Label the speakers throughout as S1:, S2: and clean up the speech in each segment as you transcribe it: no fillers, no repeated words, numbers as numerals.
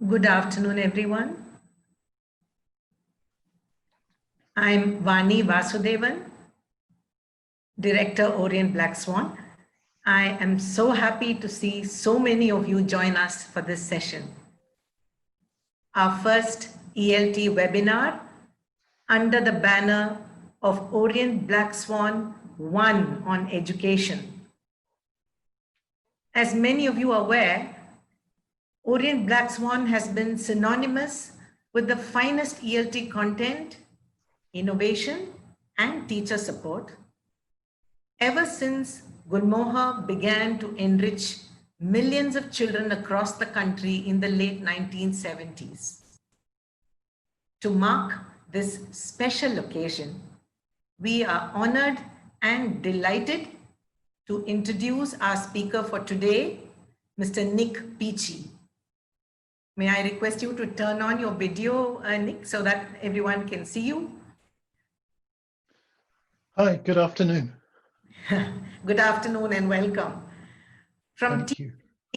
S1: Good afternoon, everyone. I'm Vani Vasudevan, Director, Orient BlackSwan. I am so happy to see so many of you join us for this session. Our first ELT webinar under the banner of Orient BlackSwan 1 on education. As many of you are aware, Orient BlackSwan has been synonymous with the finest ELT content, innovation, and teacher support ever since Gulmohar began to enrich millions of children across the country in the late 1970s. To mark this special occasion, we are honored and delighted to introduce our speaker for today, Mr. Nik Peachey. May I request you to turn on your video, Nik, so that everyone can see you?
S2: Hi, good afternoon.
S1: Good afternoon and welcome. From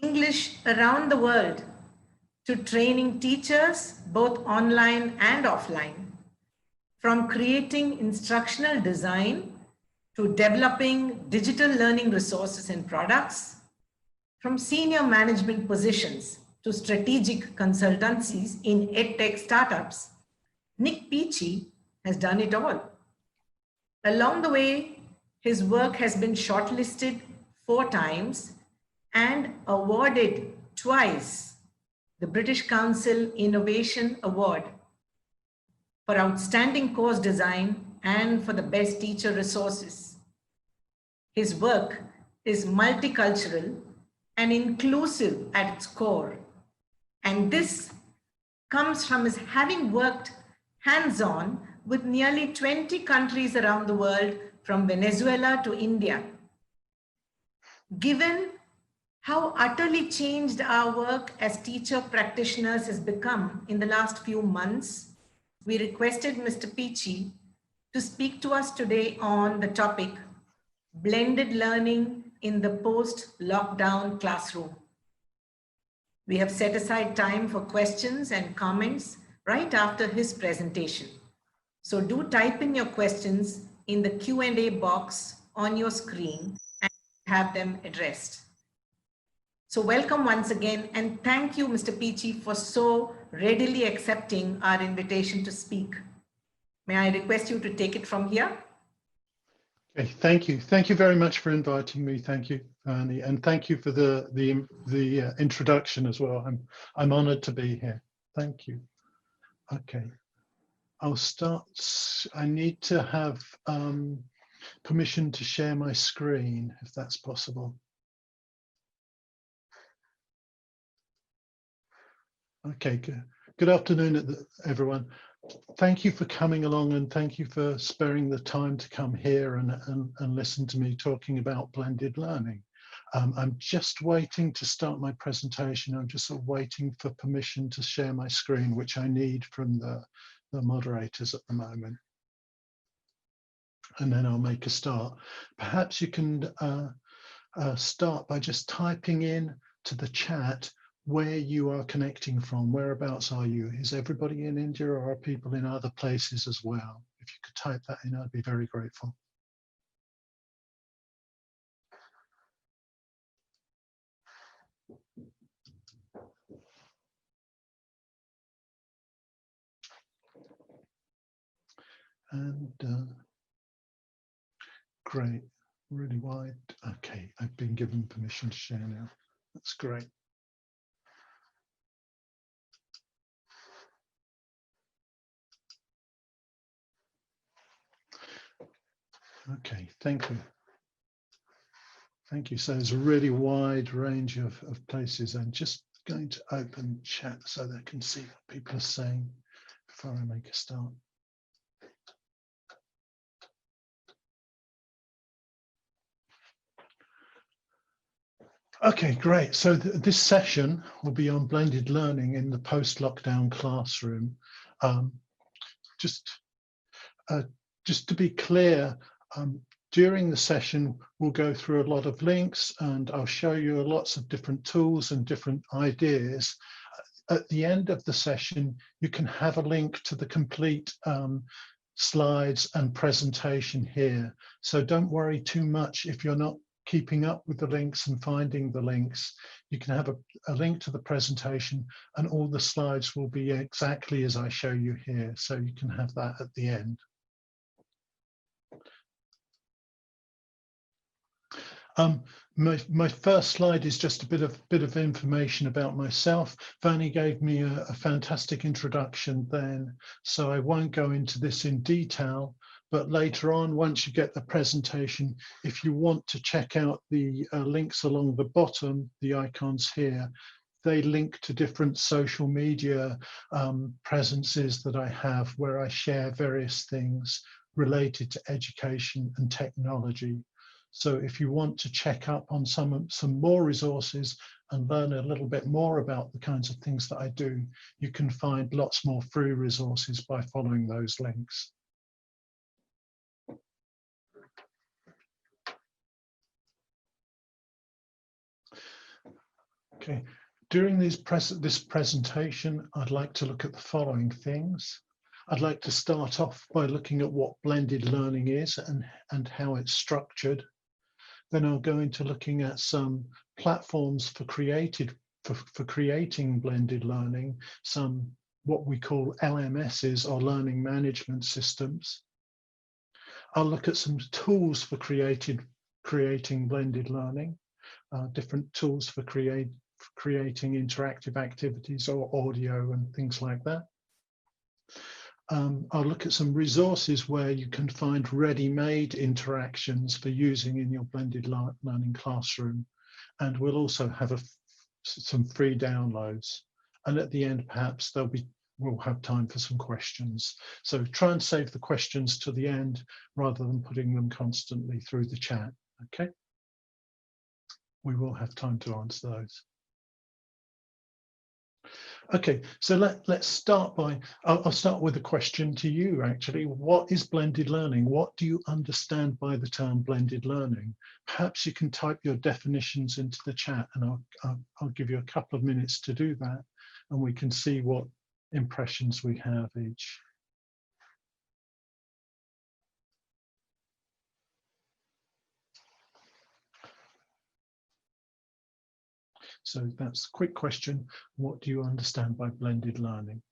S1: English around the world to training teachers, both online and offline, from creating instructional design to developing digital learning resources and products, from senior management positions to strategic consultancies in edtech startups, Nik Peachey has done it all. Along the way, his work has been shortlisted 4 times and awarded twice the British Council Innovation Award for outstanding course design and for the best teacher resources. His work is multicultural and inclusive at its core. And this comes from his having worked hands-on with nearly 20 countries around the world, from Venezuela to India. Given how utterly changed our work as teacher practitioners has become in the last few months, we requested Mr. Peachey to speak to us today on the topic, blended learning in the post-lockdown classroom. We have set aside time for questions and comments right after his presentation. So do type in your questions in the Q&A box on your screen and have them addressed. So welcome once again, and thank you, Mr. Peachey, for so readily accepting our invitation to speak. May I request you to take it from here?
S2: Okay, thank you. Thank you very much for inviting me. Thank you, Annie, and thank you for the introduction as well. I'm honored to be here. Thank you. Okay, I'll start. I need to have permission to share my screen, if that's possible. Okay, good afternoon, everyone. Thank you for coming along, and thank you for sparing the time to come here and listen to me talking about blended learning. I'm just waiting to start my presentation. I'm just sort of waiting for permission to share my screen, which I need from the moderators at the moment. And then I'll make a start. Perhaps you can start by just typing in to the chat where you are connecting from. Whereabouts are you? Is everybody in India, or are people in other places as well? If you could type that in, I'd be very grateful. And great, really wide. Okay, I've been given permission to share now. That's great. Okay, thank you. Thank you. So there's a really wide range of places. I'm just going to open chat so that I can see what people are saying before I make a start. Okay, great. So this session will be on blended learning in the post-lockdown classroom. Just to be clear, during the session, we'll go through a lot of links, and I'll show you lots of different tools and different ideas. at the end of the session, you can have a link to the complete slides and presentation here. So don't worry too much if you're not keeping up with the links and finding the links. You can have a link to the presentation, and all the slides will be exactly as I show you here. So you can have that at the end. My first slide is just a bit of information about myself. Vanny gave me a fantastic introduction then, so I won't go into this in detail, but later on, once you get the presentation, if you want to check out the links along the bottom, the icons here, they link to different social media presences that I have where I share various things related to education and technology. So if you want to check up on some more resources and learn a little bit more about the kinds of things that I do, you can find lots more free resources by following those links. Okay, during this presentation, I'd like to look at the following things. I'd like to start off by looking at what blended learning is and how it's structured. Then I'll go into looking at some platforms for creating blended learning, some what we call LMSs or learning management systems. I'll look at some tools for creating blended learning, different tools for creating interactive activities or audio and things like that. I'll look at some resources where you can find ready-made interactions for using in your blended learning classroom. And we'll also have some free downloads. And at the end, perhaps we'll have time for some questions. So try and save the questions to the end rather than putting them constantly through the chat, okay? We will have time to answer those. Okay, so let's start by, I'll start with a question to you actually. What is blended learning? What do you understand by the term blended learning? Perhaps you can type your definitions into the chat, and I'll give you a couple of minutes to do that, and we can see what impressions we have each. So that's a quick question. What do you understand by blended learning?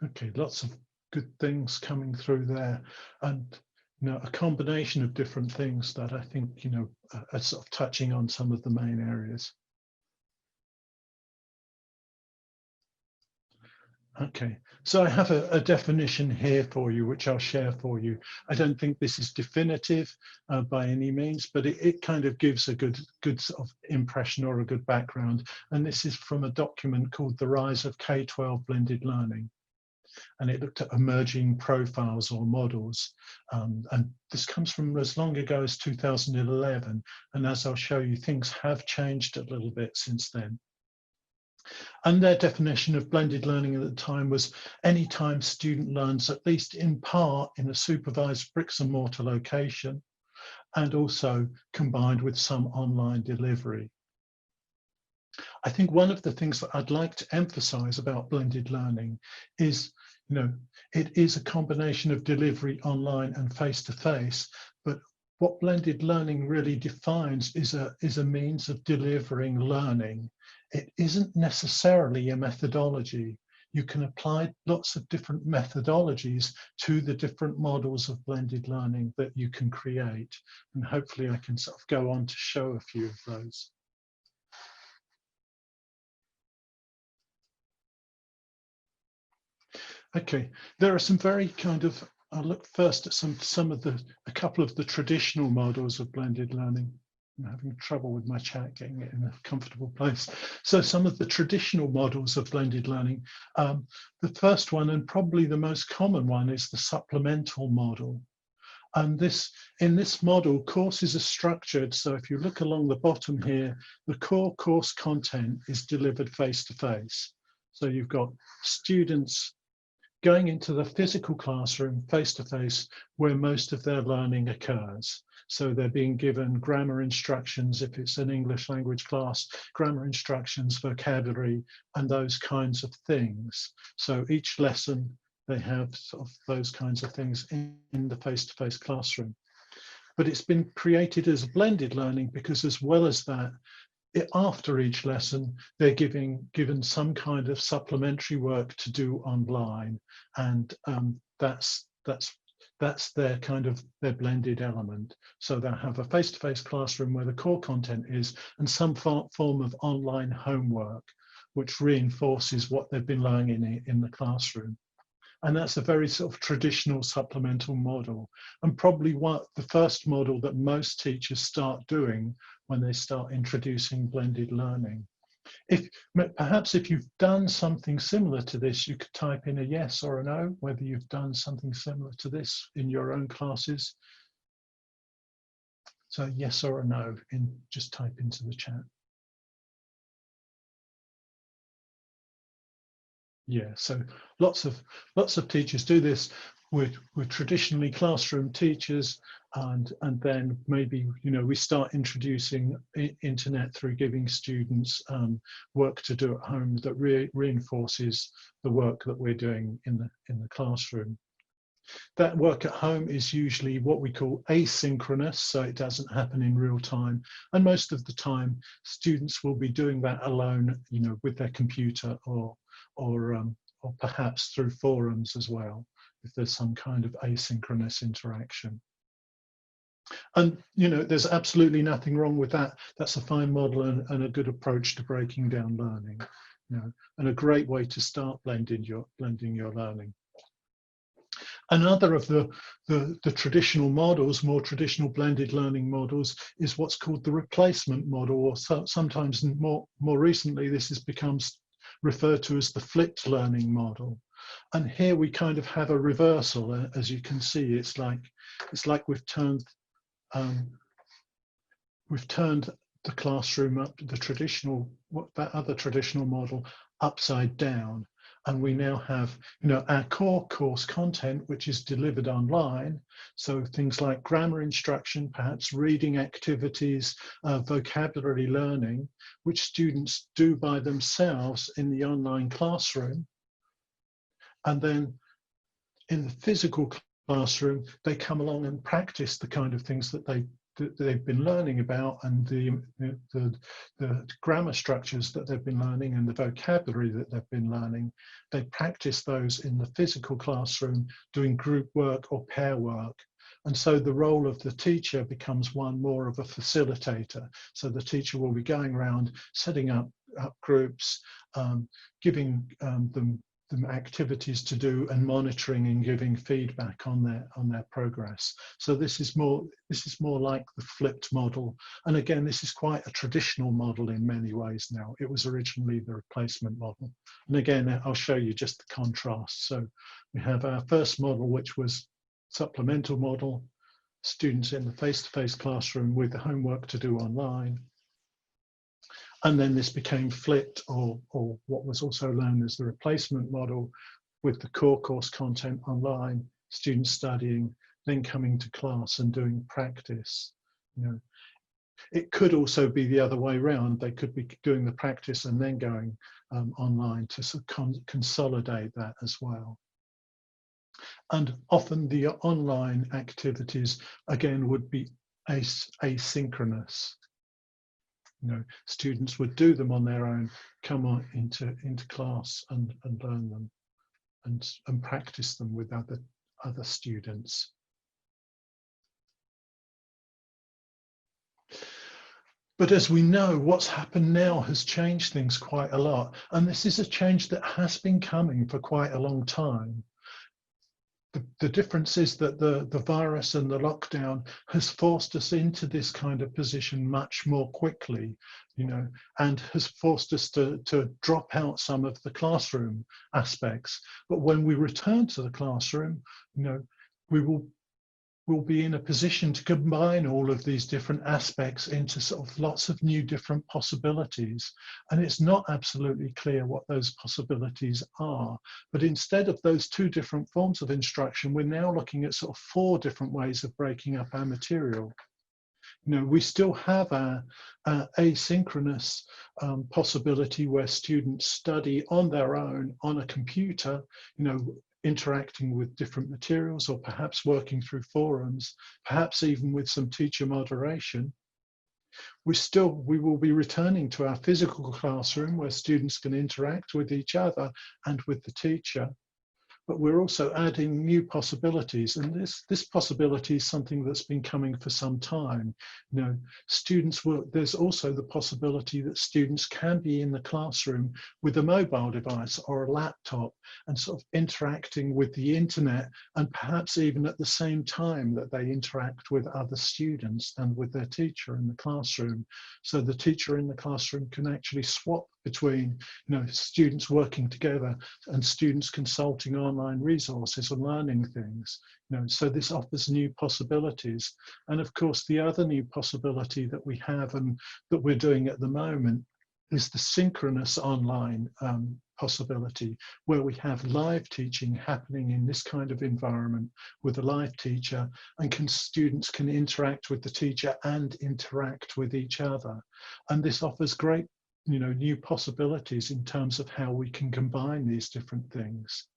S2: Okay, lots of good things coming through there, and a combination of different things that I think are sort of touching on some of the main areas. Okay, so I have a definition here for you, which I'll share for you. I don't think this is definitive by any means, but it kind of gives a good sort of impression or a good background. And this is from a document called The Rise of K-12 Blended Learning. And it looked at emerging profiles or models. And this comes from as long ago as 2011. And as I'll show you, things have changed a little bit since then. And their definition of blended learning at the time was any time student learns at least in part in a supervised bricks and mortar location, and also combined with some online delivery. I think one of the things that I'd like to emphasize about blended learning is, it is a combination of delivery online and face-to-face, but what blended learning really defines is a means of delivering learning. It isn't necessarily a methodology. You can apply lots of different methodologies to the different models of blended learning that you can create. And hopefully I can sort of go on to show a few of those. Okay, there are some very kind of, I'll look first at a couple of the traditional models of blended learning. I'm having trouble with my chat getting it in a comfortable place. So some of the traditional models of blended learning, the first one and probably the most common one is the supplemental model. And in this model, courses are structured. So if you look along the bottom here, the core course content is delivered face-to-face. So you've got students going into the physical classroom face-to-face where most of their learning occurs. So they're being given grammar instructions, if it's an English language class, grammar instructions, vocabulary, and those kinds of things. So each lesson, they have sort of those kinds of things in the face-to-face classroom. But it's been created as blended learning because, as well as that, after each lesson, they're given some kind of supplementary work to do online, and that's their kind of their blended element. So they'll have a face-to-face classroom where the core content is, and some form of online homework, which reinforces what they've been learning in the classroom. And that's a very sort of traditional supplemental model, and probably the first model that most teachers start doing when they start introducing blended learning. Perhaps if you've done something similar to this, you could type in a yes or a no, whether you've done something similar to this in your own classes. So yes or a no, just type into the chat. Yeah, so lots of teachers do this. We're traditionally classroom teachers, and then maybe we start introducing internet through giving students work to do at home that reinforces the work that we're doing in the classroom. That work at home is usually what we call asynchronous, so it doesn't happen in real time, and most of the time students will be doing that alone, with their computer or perhaps through forums as well, if there's some kind of asynchronous interaction. And there's absolutely nothing wrong with that. That's a fine model and a good approach to breaking down learning, and a great way to start blending your learning. Another of the traditional models, more traditional blended learning models, is what's called the replacement model, or sometimes more recently this has become referred to as the flipped learning model. And here we kind of have a reversal. As you can see, it's like we've turned the classroom up, that other traditional model, upside down. And we now have, our core course content, which is delivered online. So things like grammar instruction, perhaps reading activities, vocabulary learning, which students do by themselves in the online classroom. And then in the physical classroom, they come along and practice the kind of things that they've been learning about, and the grammar structures that they've been learning and the vocabulary that they've been learning. They practice those in the physical classroom, doing group work or pair work. And so the role of the teacher becomes one more of a facilitator. So the teacher will be going around, setting up groups, giving them activities to do, and monitoring and giving feedback on their progress. So this is more like the flipped model. And again, this is quite a traditional model in many ways now. It was originally the replacement model. And again, I'll show you just the contrast. So we have our first model, which was supplemental model, students in the face-to-face classroom with the homework to do online. And then this became flipped, or what was also known as the replacement model, with the core course content online, students studying, then coming to class and doing practice. It could also be the other way around. They could be doing the practice and then going online to sort of consolidate that as well. And often the online activities, again, would be asynchronous. Students would do them on their own, come on into class and learn them and practice them with other students. But as we know, what's happened now has changed things quite a lot. And this is a change that has been coming for quite a long time. The difference is that the virus and the lockdown has forced us into this kind of position much more quickly, and has forced us to drop out some of the classroom aspects. But when we return to the classroom, we will we'll be in a position to combine all of these different aspects into sort of lots of new different possibilities. And it's not absolutely clear what those possibilities are. But instead of those two different forms of instruction, we're now looking at sort of 4 different ways of breaking up our material. You know, we still have our asynchronous possibility where students study on their own on a computer, you know, interacting with different materials, or perhaps working through forums, perhaps even with some teacher moderation. We will be returning to our physical classroom where students can interact with each other and with the teacher. But we're also adding new possibilities, and this possibility is something that's been coming for some time. You know, there's also the possibility that students can be in the classroom with a mobile device or a laptop and sort of interacting with the internet, and perhaps even at the same time that they interact with other students and with their teacher in the classroom. So the teacher in the classroom can actually swap between, you know, students working together and students consulting online resources and learning things. You know, so this offers new possibilities. And of course, the other new possibility that we have and that we're doing at the moment is the synchronous online possibility, where we have live teaching happening in this kind of environment with a live teacher, and students can interact with the teacher and interact with each other. And this offers great, you know, new possibilities in terms of how we can combine these different things.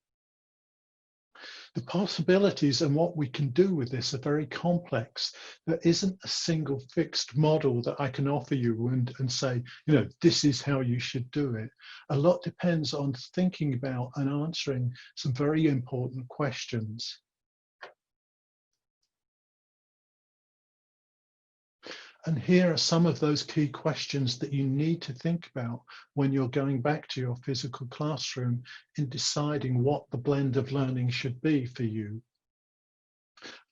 S2: The possibilities and what we can do with this are very complex. There isn't a single fixed model that I can offer you and say, you know, this is how you should do it. A lot depends on thinking about and answering some very important questions. And here are some of those key questions that you need to think about when you're going back to your physical classroom in deciding what the blend of learning should be for you.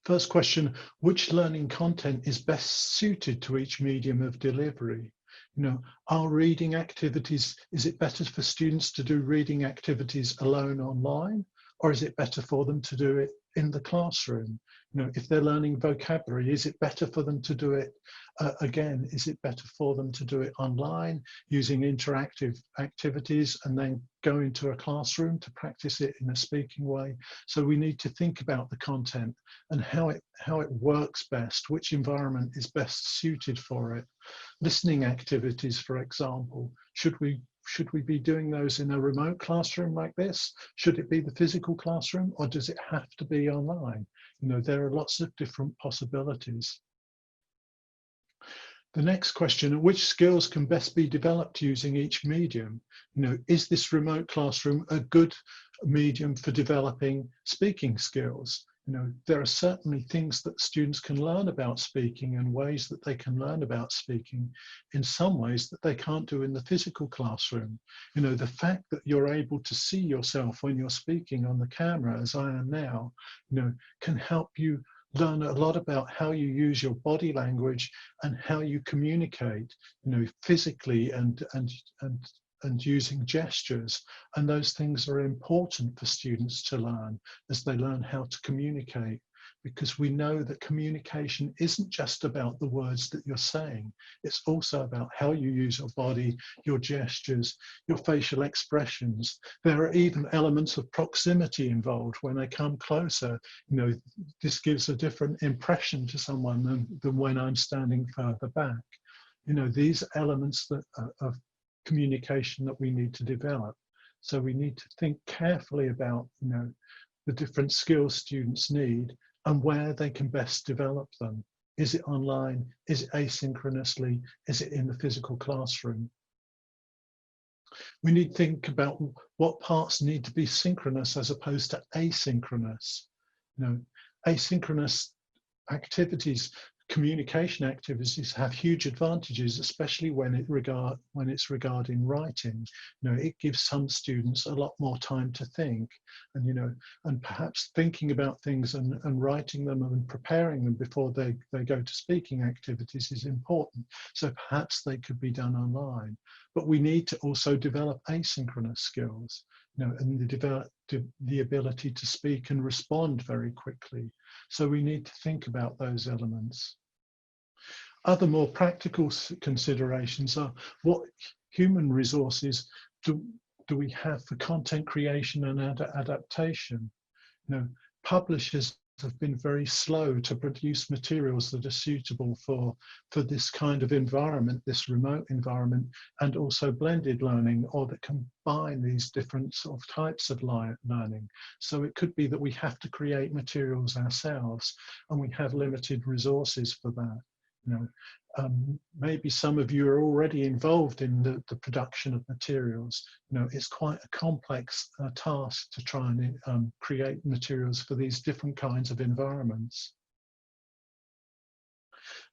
S2: First question, which learning content is best suited to each medium of delivery? You know, are reading activities, is it better for students to do reading activities alone online, or is it better for them to do it in the classroom? You know, if they're learning vocabulary, is it better for them to do it again? Is it better for them to do it online using interactive activities and then go into a classroom to practice it in a speaking way? So we need to think about the content and how it works best, which environment is best suited for it. Listening activities, for example, should we be doing those in a remote classroom like this? Should it be the physical classroom, or does it have to be online? You know, there are lots of different possibilities. The next question, which skills can best be developed using each medium? You know, is this remote classroom a good medium for developing speaking skills? You know, there are certainly things that students can learn about speaking and ways that they can learn about speaking in some ways that they can't do in the physical classroom. You know, the fact that you're able to see yourself when you're speaking on the camera, as I am now, you know, can help you learn a lot about how you use your body language and how you communicate, you know, physically and using gestures. And those things are important for students to learn as they learn how to communicate, because we know that communication isn't just about the words that you're saying. It's also about how you use your body, your gestures, your facial expressions. There are even elements of proximity involved. When they come closer, you know, this gives a different impression to someone than when I'm standing further back. You know, these elements of communication that we need to develop. So we need to think carefully about, you know, the different skills students need and where they can best develop them. Is it online? Is it asynchronously? Is it in the physical classroom? We need to think about what parts need to be synchronous as opposed to asynchronous. You know, asynchronous activities, communication activities have huge advantages, especially when it's regarding writing. You know, it gives some students a lot more time to think, and, you know, and perhaps thinking about things and writing them and preparing them before they go to speaking activities is important. So perhaps they could be done online. But we need to also develop asynchronous skills. and the ability to speak and respond very quickly. So we need to think about those elements. Other more practical considerations are what human resources do we have for content creation and adaptation. Publishers have been very slow to produce materials that are suitable for this kind of environment, this remote environment, and also blended learning, or that combine these different sort of types of learning. So it could be that we have to create materials ourselves, and we have limited resources for that. Maybe some of you are already involved in the production of materials. It's quite a complex task to try and create materials for these different kinds of environments.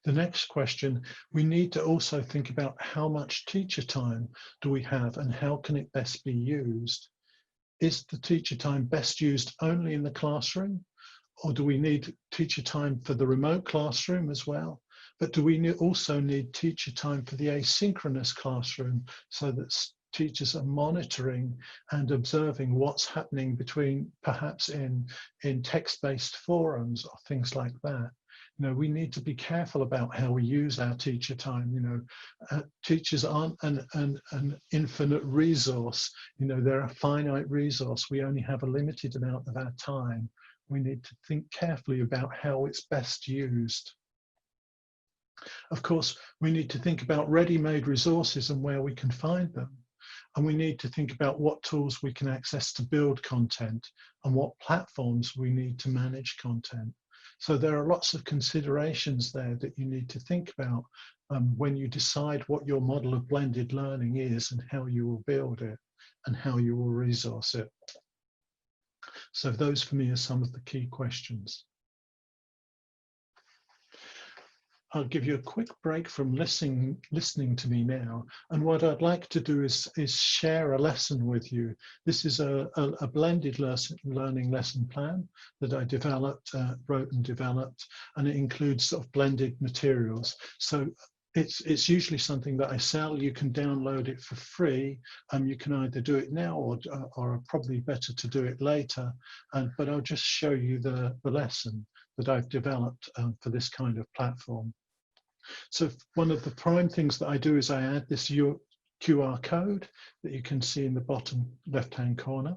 S2: The next question, we need to also think about how much teacher time do we have and how can it best be used? Is the teacher time best used only in the classroom, or do we need teacher time for the remote classroom as well? But do we also need teacher time for the asynchronous classroom, so that teachers are monitoring and observing what's happening between, perhaps in text-based forums or things like that? We need to be careful about how we use our teacher time. Teachers aren't an infinite resource. They're a finite resource. We only have a limited amount of our time. We need to think carefully about how it's best used. Of course, we need to think about ready-made resources and where we can find them. And we need to think about what tools we can access to build content and what platforms we need to manage content. So there are lots of considerations there that you need to think about when you decide what your model of blended learning is and how you will build it and how you will resource it. So those for me are some of the key questions. I'll give you a quick break from listening to me now. And what I'd like to do is share a lesson with you. This is a blended learning lesson plan that I wrote and developed, and it includes sort of blended materials. So it's usually something that I sell. You can download it for free. You can either do it now or probably better to do it later. But I'll just show you the lesson that I've developed for this kind of platform. So one of the prime things that I do is I add this QR code that you can see in the bottom left-hand corner.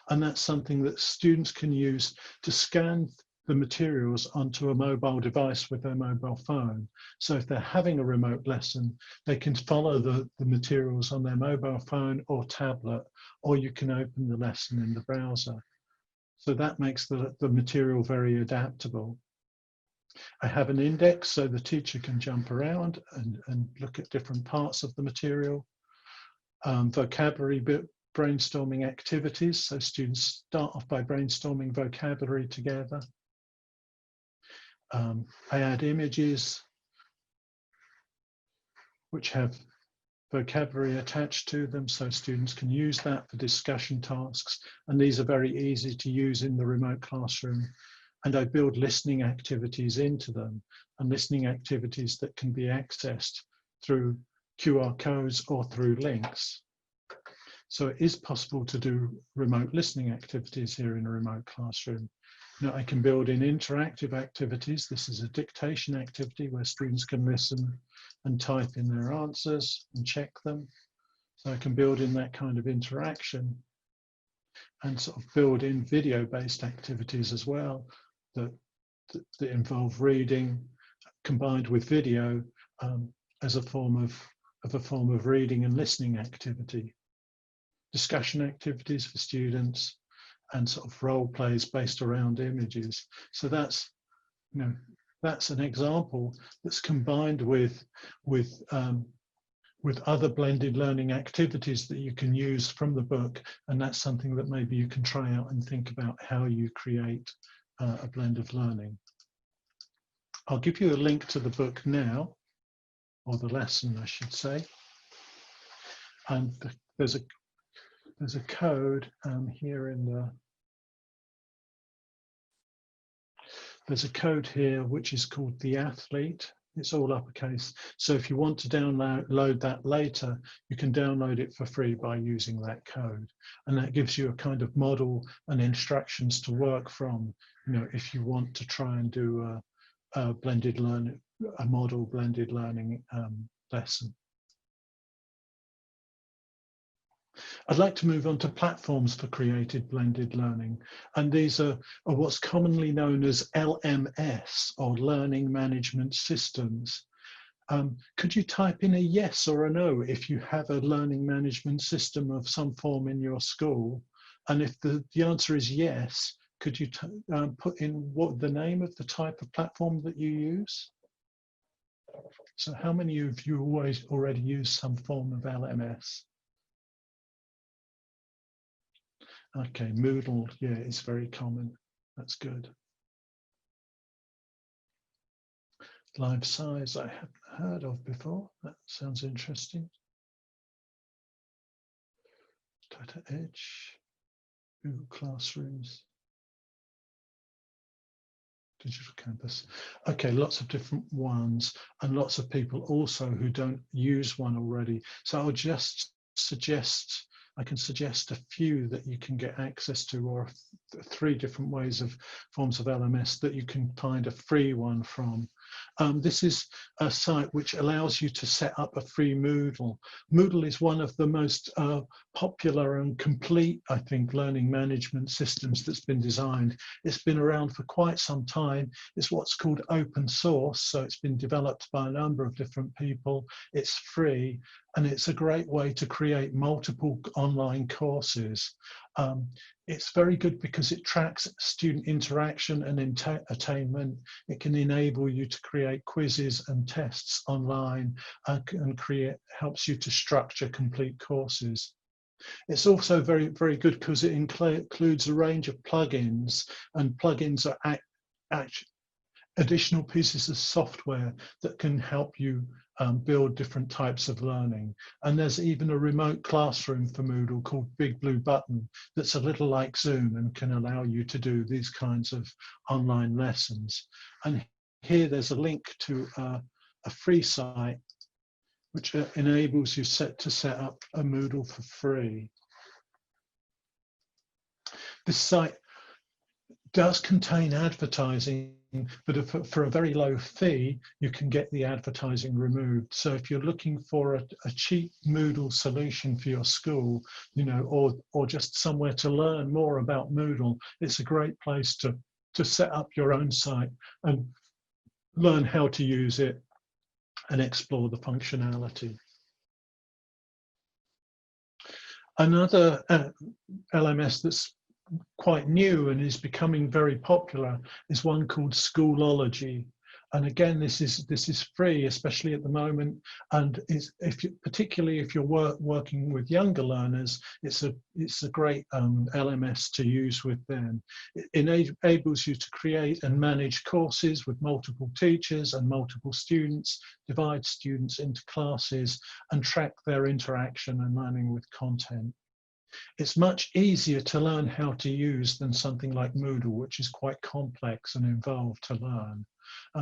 S2: And that's something that students can use to scan the materials onto a mobile device with their mobile phone. So if they're having a remote lesson, they can follow the materials on their mobile phone or tablet, or you can open the lesson in the browser. So that makes the material very adaptable. I have an index so the teacher can jump around and look at different parts of the material. Vocabulary brainstorming activities, so students start off by brainstorming vocabulary together. I add images which have vocabulary attached to them, so students can use that for discussion tasks, and these are very easy to use in the remote classroom. And I build listening activities into them, and listening activities that can be accessed through QR codes or through links. So it is possible to do remote listening activities here in a remote classroom. Now I can build in interactive activities. This is a dictation activity where students can listen and type in their answers and check them. So I can build in that kind of interaction, and sort of build in video-based activities as well that involve reading combined with video as a form of reading and listening activity. Discussion activities for students, and sort of role plays based around images. So that's an example that's combined with other blended learning activities that you can use from the book, and that's something that maybe you can try out and think about how you create a blend of learning. I'll give you a link to the book now, or the lesson I should say, and there's a code here in the there's a code here which is called the athlete, It's all uppercase. So if you want to download that later, you can download it for free by using that code. And that gives you a kind of model and instructions to work from, you know, if you want to try and do a blended learning, a model blended learning lesson. I'd like to move on to platforms for created blended learning. And these are what's commonly known as LMS, or Learning Management Systems. Could you type in a yes or a no if you have a learning management system of some form in your school? And if the answer is yes, could you put in what the name of the type of platform that you use? So how many of you already use some form of LMS? Okay, Moodle, yeah, it's very common. That's good. Live Size, I haven't heard of before. That sounds interesting. Data Edge, Google Classrooms, Digital Campus. Okay, lots of different ones, and lots of people also who don't use one already. So I'll just suggest, I can suggest a few that you can get access to, or 3 different ways of forms of LMS that you can find a free one from. This is a site which allows you to set up a free Moodle. Moodle is one of the most popular and complete, I think, learning management systems that's been designed. It's been around for quite some time. It's what's called open source, so it's been developed by a number of different people. It's free, and it's a great way to create multiple online courses. It's very good because it tracks student interaction and attainment. It can enable you to create quizzes and tests online, and helps you to structure complete courses. It's also very, very good because it includes a range of plugins, and plugins are additional pieces of software that can help you build different types of learning. And there's even a remote classroom for Moodle called Big Blue Button that's a little like Zoom and can allow you to do these kinds of online lessons. And here there's a link to a free site which enables you to set up a Moodle for free. This site does contain advertising, but for a very low fee, you can get the advertising removed. So if you're looking for a cheap Moodle solution for your school, you know, or just somewhere to learn more about Moodle, it's a great place to set up your own site and learn how to use it and explore the functionality. Another LMS that's quite new and is becoming very popular is one called Ology. And again, this is free, especially at the moment. And particularly if you're working with younger learners, it's a great LMS to use with them. It enables you to create and manage courses with multiple teachers and multiple students, divide students into classes, and track their interaction and learning with content. It's much easier to learn how to use than something like Moodle, which is quite complex and involved to learn.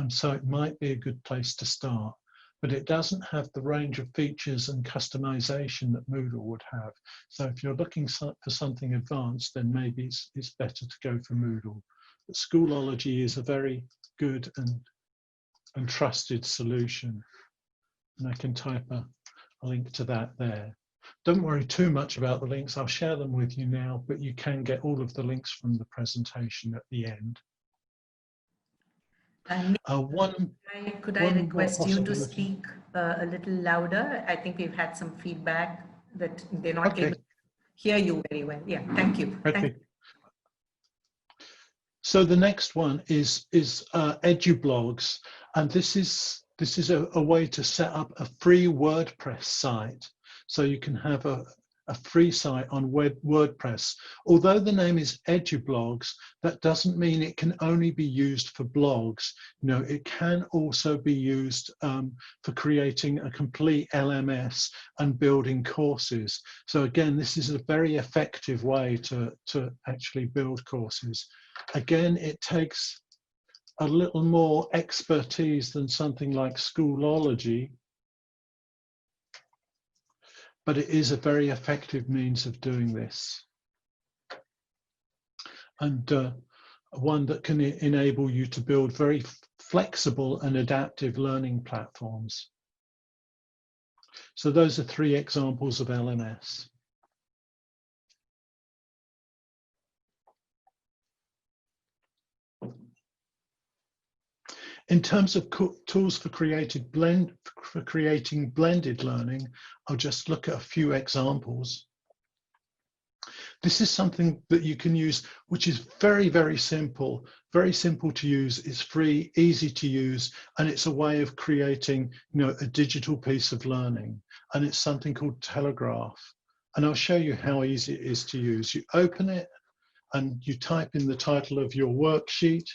S2: So it might be a good place to start, but it doesn't have the range of features and customization that Moodle would have. So if you're looking for something advanced, then maybe it's better to go for Moodle. But Schoology is a very good and trusted solution. And I can type a link to that there. Don't worry too much about the links. I'll share them with you now, but you can get all of the links from the presentation at the end.
S1: Could I request you to speak a little louder? I think we've had some feedback that they're not able to hear you very well. Yeah, thank you.
S2: Okay.
S1: Thank you.
S2: So the next one is EduBlogs, and this is a way to set up a free WordPress site. So you can have a free site on WordPress. Although the name is EduBlogs, that doesn't mean it can only be used for blogs. You know, it can also be used for creating a complete LMS and building courses. So again, this is a very effective way to actually build courses. Again, it takes a little more expertise than something like Schoolology, but it is a very effective means of doing this. And one that can enable you to build very flexible and adaptive learning platforms. So those are 3 examples of LMS. In terms of tools for creating blended learning, I'll just look at a few examples. This is something that you can use, which is very, very simple to use. It's free, easy to use, and it's a way of creating, a digital piece of learning. And it's something called Telegraph. And I'll show you how easy it is to use. You open it and you type in the title of your worksheet.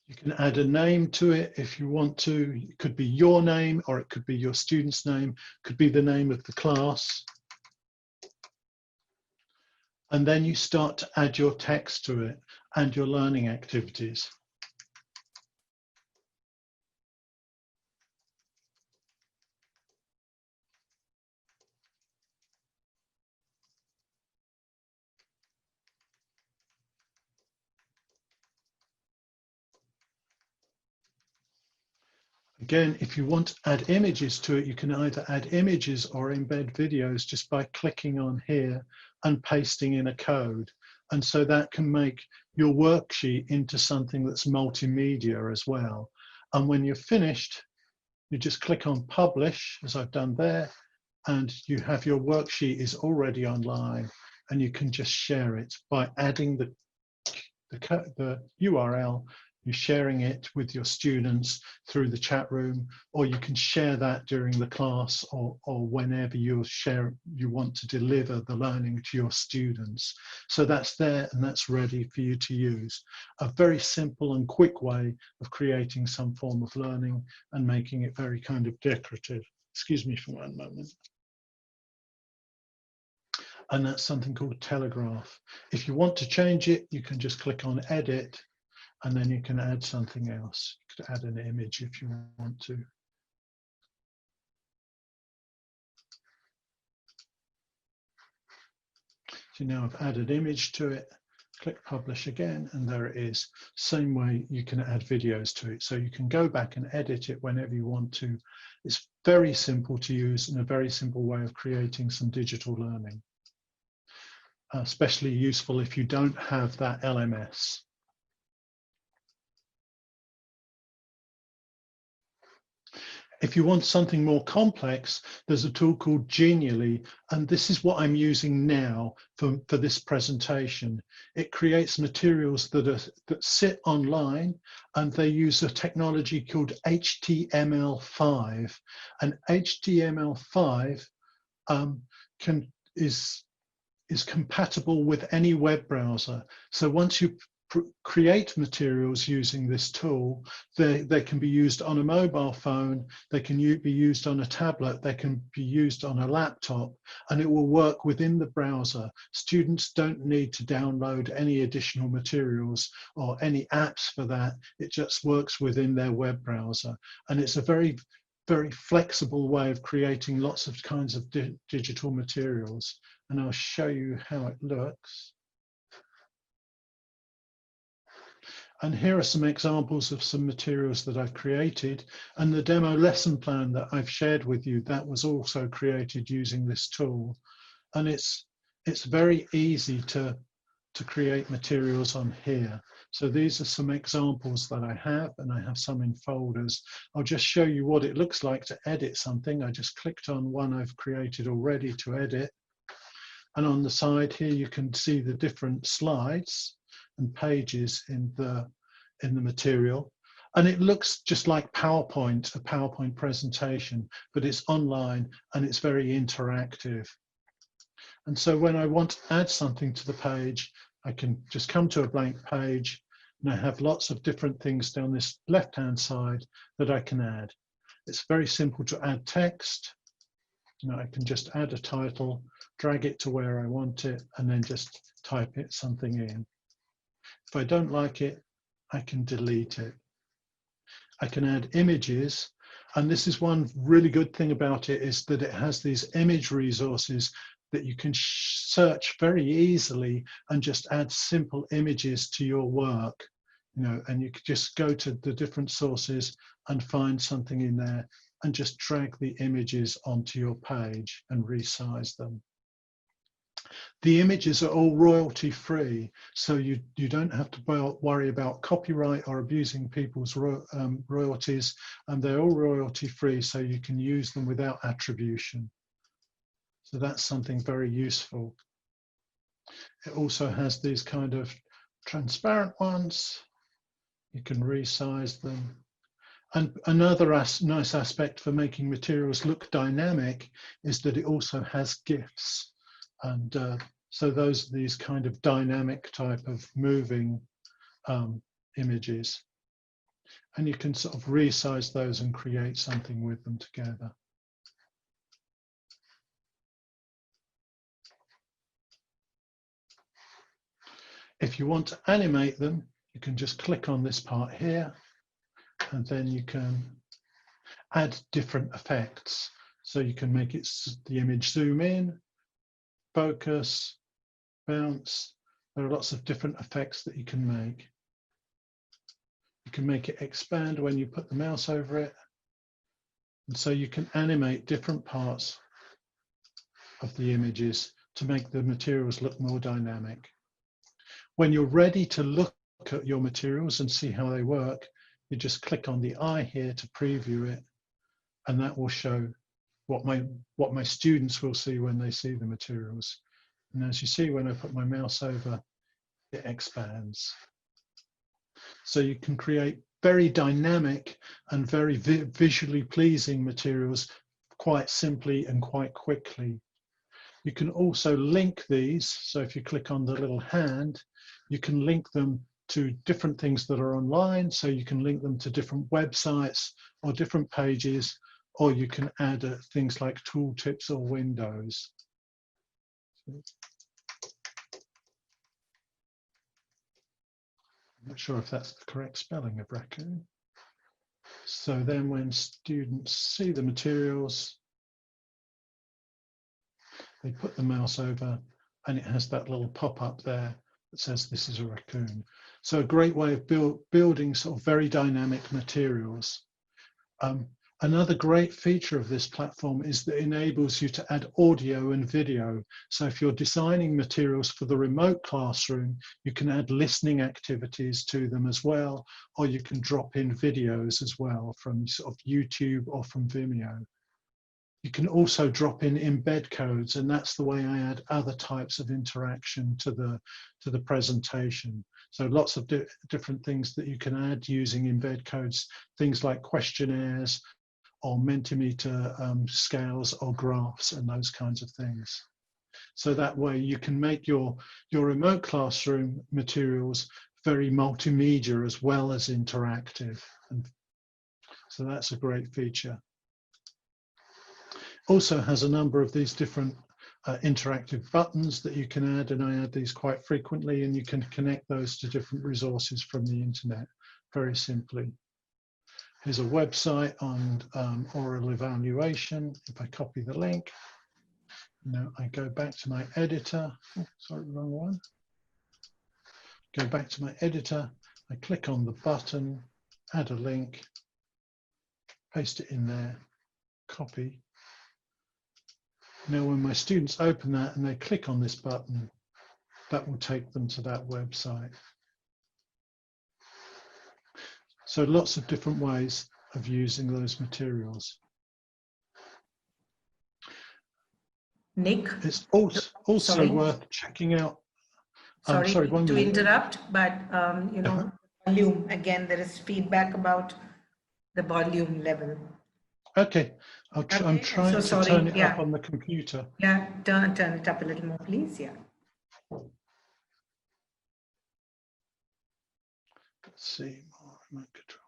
S2: You can add a name to it if you want to. It could be your name, or it could be your student's name, could be the name of the class. And then you start to add your text to it and your learning activities. Again, if you want to add images to it, you can either add images or embed videos just by clicking on here and pasting in a code. And so that can make your worksheet into something that's multimedia as well. And when you're finished, you just click on publish, as I've done there, and you have your worksheet is already online, and you can just share it by adding the URL. You're sharing it with your students through the chat room, or you can share that during the class, or whenever you want to deliver the learning to your students. So that's there and that's ready for you to use. A very simple and quick way of creating some form of learning and making it very kind of decorative. Excuse me for one moment. And that's something called Telegraph. If you want to change it, you can just click on edit, and then you can add something else. You could add an image if you want to. So now I've added image to it, click publish again, and there it is. Same way you can add videos to it. So you can go back and edit it whenever you want to. It's very simple to use and a very simple way of creating some digital learning. Especially useful if you don't have that LMS. If you want something more complex, there's a tool called Genially, and this is what I'm using now for this presentation. It creates materials that sit online, and they use a technology called HTML5. And HTML5 is compatible with any web browser. So once you create materials using this tool, they can be used on a mobile phone, they can be used on a tablet, they can be used on a laptop, and it will work within the browser. Students don't need to download any additional materials or any apps for that. It just works within their web browser. And it's a very, very flexible way of creating lots of kinds of digital materials. And I'll show you how it looks. And here are some examples of some materials that I've created, and the demo lesson plan that I've shared with you, that was also created using this tool. And it's very easy to create materials on here. So these are some examples that I have, and I have some in folders. I'll just show you what it looks like to edit something. I just clicked on one I've created already to edit. And on the side here, you can see the different slides and pages in the material, and it looks just like PowerPoint, a PowerPoint presentation, but it's online and it's very interactive. And so when I want to add something to the page, I can just come to a blank page, and I have lots of different things down this left-hand side that I can add. It's very simple to add text. You know, I can just add a title, drag it to where I want it, and then just type something in. If I don't like it, I can delete it. I can add images, and this is one really good thing about it, is that it has these image resources that you can search very easily and just add simple images to your work. You know, and you could just go to the different sources and find something in there and just drag the images onto your page and resize them. The images are all royalty free, so you don't have to worry about copyright or abusing people's royalties, and they're all royalty free, so you can use them without attribution. So that's something very useful. It also has these kind of transparent ones. You can resize them. And another nice aspect for making materials look dynamic is that it also has GIFs. And so these kind of dynamic type of moving images. And you can sort of resize those and create something with them together. If you want to animate them, you can just click on this part here, and then you can add different effects. So you can make the image zoom in, focus, bounce. There are lots of different effects that you can make. You can make it expand when you put the mouse over it. And so you can animate different parts of the images to make the materials look more dynamic. When you're ready to look at your materials and see how they work, you just click on the eye here to preview it, and that will show what my students will see when they see the materials. And as you see, when I put my mouse over, it expands. So you can create very dynamic and very visually pleasing materials quite simply and quite quickly. You can also link these. So if you click on the little hand, you can link them to different things that are online. So you can link them to different websites or different pages, or you can add things like tooltips or windows. I'm not sure if that's the correct spelling of raccoon. So then when students see the materials, they put the mouse over and it has that little pop-up there that says this is a raccoon. So a great way of building sort of very dynamic materials. Another great feature of this platform is that it enables you to add audio and video. So if you're designing materials for the remote classroom, you can add listening activities to them as well, or you can drop in videos as well from sort of YouTube or from Vimeo. You can also drop in embed codes, and that's the way I add other types of interaction to the presentation. So lots of different things that you can add using embed codes, things like questionnaires or Mentimeter scales or graphs and those kinds of things. So that way you can make your remote classroom materials very multimedia as well as interactive. And so that's a great feature. Also has a number of these different interactive buttons that you can add, and I add these quite frequently, and you can connect those to different resources from the internet very simply. Here's a website on oral evaluation. If I copy the link, now I go back to my editor. Oh, sorry, wrong one. Go back to my editor. I click on the button, add a link, paste it in there, copy. Now, when my students open that and they click on this button, that will take them to that website. So lots of different ways of using those materials.
S1: Nik?
S2: It's also worth checking out.
S1: Sorry to interrupt, but you know, volume, again, there is feedback about the volume level.
S2: Okay, I'm trying to turn it up on the computer.
S1: Yeah, turn it up a little more, please. Yeah.
S2: Let's see, more remote control.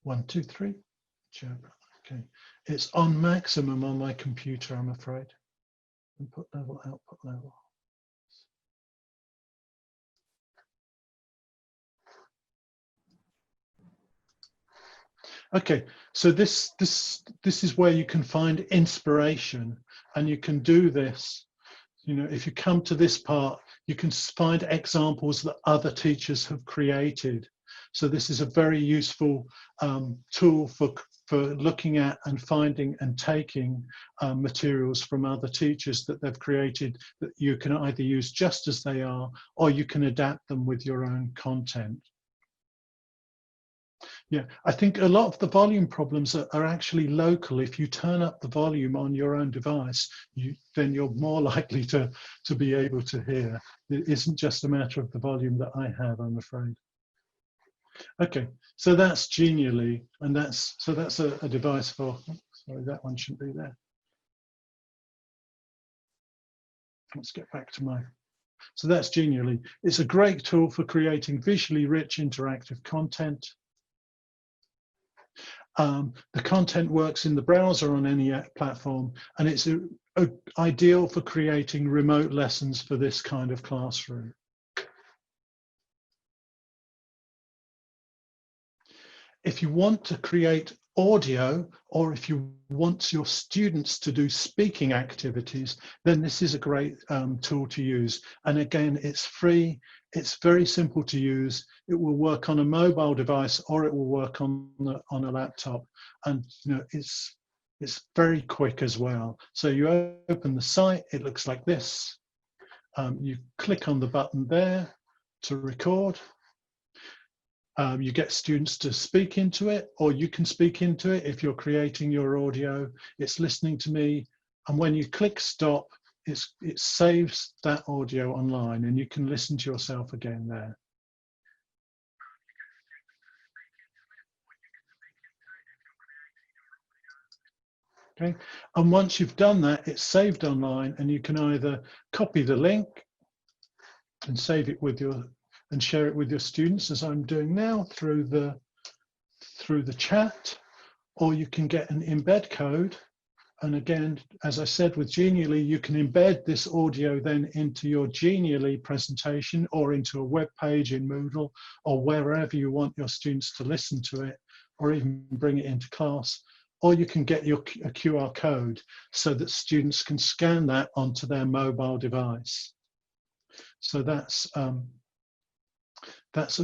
S2: 1, 2, 3. Okay, it's on maximum on my computer, I'm afraid. Input level, output level. Okay, so this is where you can find inspiration, and you can do this. You know, if you come to this part, you can find examples that other teachers have created. So this is a very useful tool for looking at and finding and taking materials from other teachers that they've created that you can either use just as they are, or you can adapt them with your own content. Yeah, I think a lot of the volume problems are actually local. If you turn up the volume on your own device, then you're more likely to be able to hear. It isn't just a matter of the volume that I have, I'm afraid. Okay, so that's Genially, and that's a device for, sorry, that one shouldn't be there. Let's get back to my, so that's Genially. It's a great tool for creating visually rich interactive content. The content works in the browser on any platform, and it's ideal for creating remote lessons for this kind of classroom. If you want to create audio, or if you want your students to do speaking activities, then this is a great tool to use. And again, it's free, it's very simple to use. It will work on a mobile device, or it will work on a laptop. And you know, it's very quick as well. So you open the site, it looks like this. You click on the button there to record. You get students to speak into it, or you can speak into it if you're creating your audio. It's listening to me, and when you click stop, it saves that audio online, and you can listen to yourself again there. Okay, and once you've done that, it's saved online, and you can either copy the link and save it with your and share it with your students, as I'm doing now through the chat, or you can get an embed code. And again, as I said with Genially, you can embed this audio then into your Genially presentation, or into a web page in Moodle, or wherever you want your students to listen to it, or even bring it into class. Or you can get a QR code so that students can scan that onto their mobile device. So that's a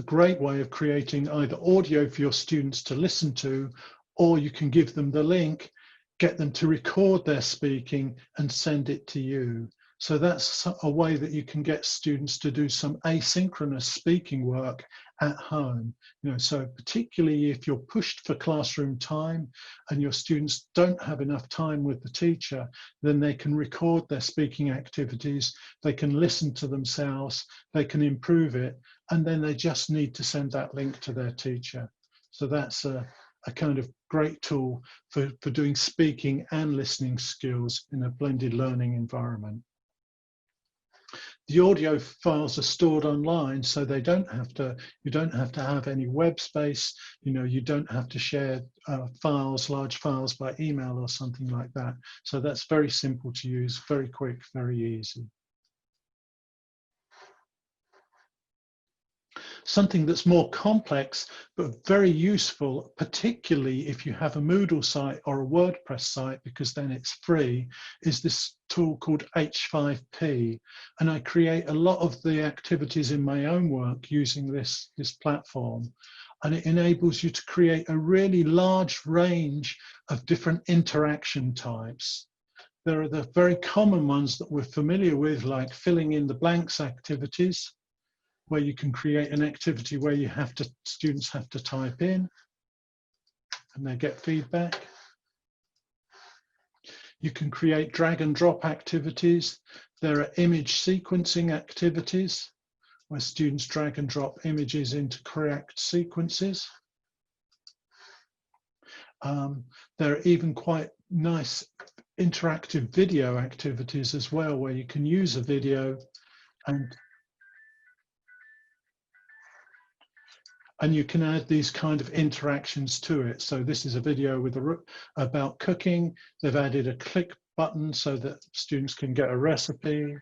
S2: great way of creating either audio for your students to listen to, or you can give them the link, get them to record their speaking and send it to you. So that's a way that you can get students to do some asynchronous speaking work at home. You know, so particularly if you're pushed for classroom time and your students don't have enough time with the teacher, then they can record their speaking activities, they can listen to themselves, they can improve it, and then they just need to send that link to their teacher. So that's a kind of great tool for doing speaking and listening skills in a blended learning environment. The audio files are stored online, so they don't have to, you don't have to have any web space, you know, you don't have to share files, large files by email or something like that. So that's very simple to use, very quick, very easy. Something that's more complex, but very useful, particularly if you have a Moodle site or a WordPress site, because then it's free, is this tool called H5P. And I create a lot of the activities in my own work using this platform. And it enables you to create a really large range of different interaction types. There are the very common ones that we're familiar with, like filling in the blanks activities, where you can create an activity where you have to, students have to type in and they get feedback. You can create drag and drop activities. There are image sequencing activities where students drag and drop images into correct sequences. There are even quite nice interactive video activities as well, where you can use a video and you can add these kind of interactions to it. So this is a video with about cooking. They've added a click button so that students can get a recipe,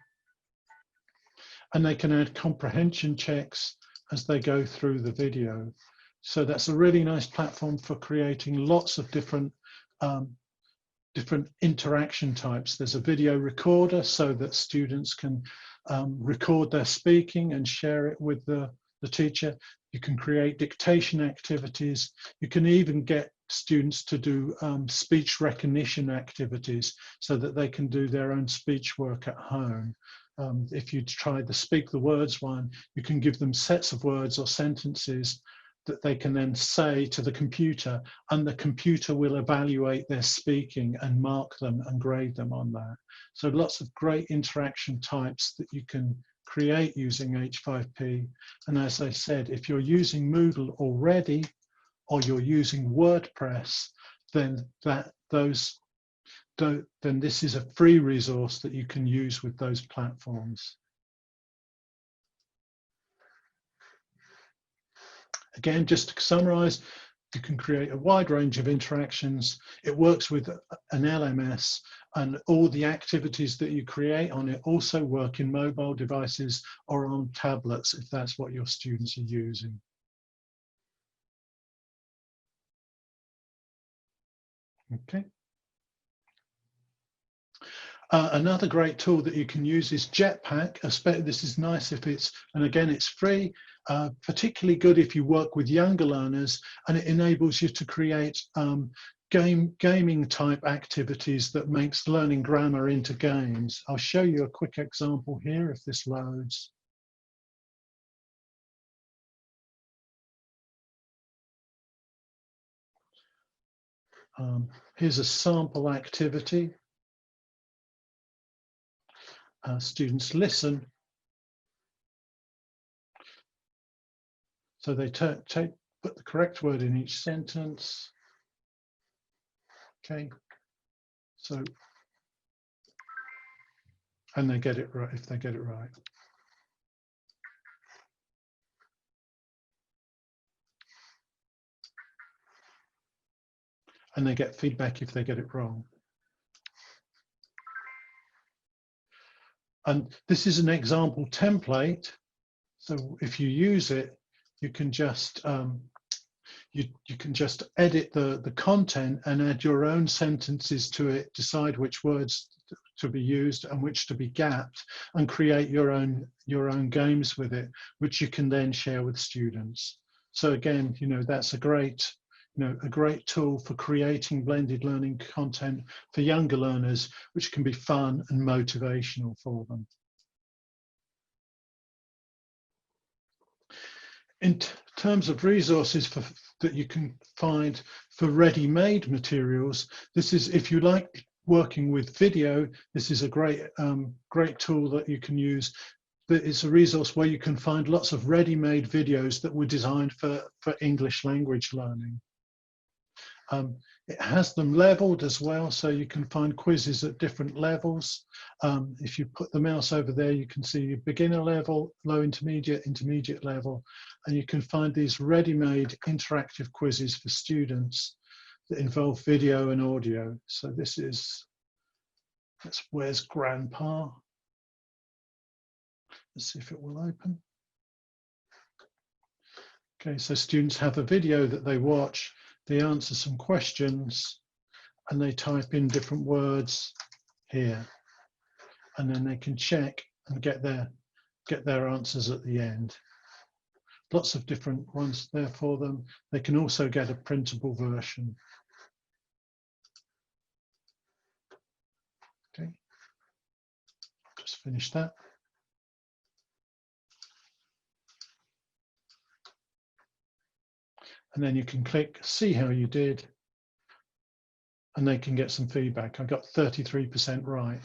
S2: and they can add comprehension checks as they go through the video. So that's a really nice platform for creating lots of different interaction types. There's a video recorder so that students can record their speaking and share it with the teacher. You can create dictation activities. You can even get students to do speech recognition activities so that they can do their own speech work at home. If you try the Speak the Words one, you can give them sets of words or sentences that they can then say to the computer, and the computer will evaluate their speaking and mark them and grade them on that. So lots of great interaction types that you can create using H5P. And as I said, if you're using Moodle already, or you're using WordPress, then then this is a free resource that you can use with those platforms. Again, just to summarize, you can create a wide range of interactions. It works with an LMS, and all the activities that you create on it also work in mobile devices or on tablets, if that's what your students are using. Okay. Another great tool that you can use is Jetpack. This is nice if it's, and again, it's free, particularly good if you work with younger learners, and it enables you to create gaming type activities that makes learning grammar into games. I'll show you a quick example here if this loads. Here's a sample activity. Students listen. So they put the correct word in each sentence. Okay. So, and they get it right if they get it right. And they get feedback if they get it wrong. And this is an example template. So if you use it, you can just you can just edit the content and add your own sentences to it, decide which words to be used and which to be gapped, and create your own games with it, which you can then share with students. So again, that's a great tool for creating blended learning content for younger learners, which can be fun and motivational for them. In terms of resources that you can find for ready-made materials, this is, if you like working with video, this is a great tool that you can use. It's a resource where you can find lots of ready-made videos that were designed for English language learning. It has them leveled as well, so you can find quizzes at different levels. If you put the mouse over there, you can see beginner level, low intermediate, intermediate level, and you can find these ready-made interactive quizzes for students that involve video and audio. So that's Where's Grandpa? Let's see if it will open. Okay, so students have a video that they watch, they answer some questions, and they type in different words here, and then they can check and get their answers at the end. Lots of different ones there for them. They can also get a printable version. Okay, just finish that. And then you can click see how you did, and they can get some feedback. I got 33% right.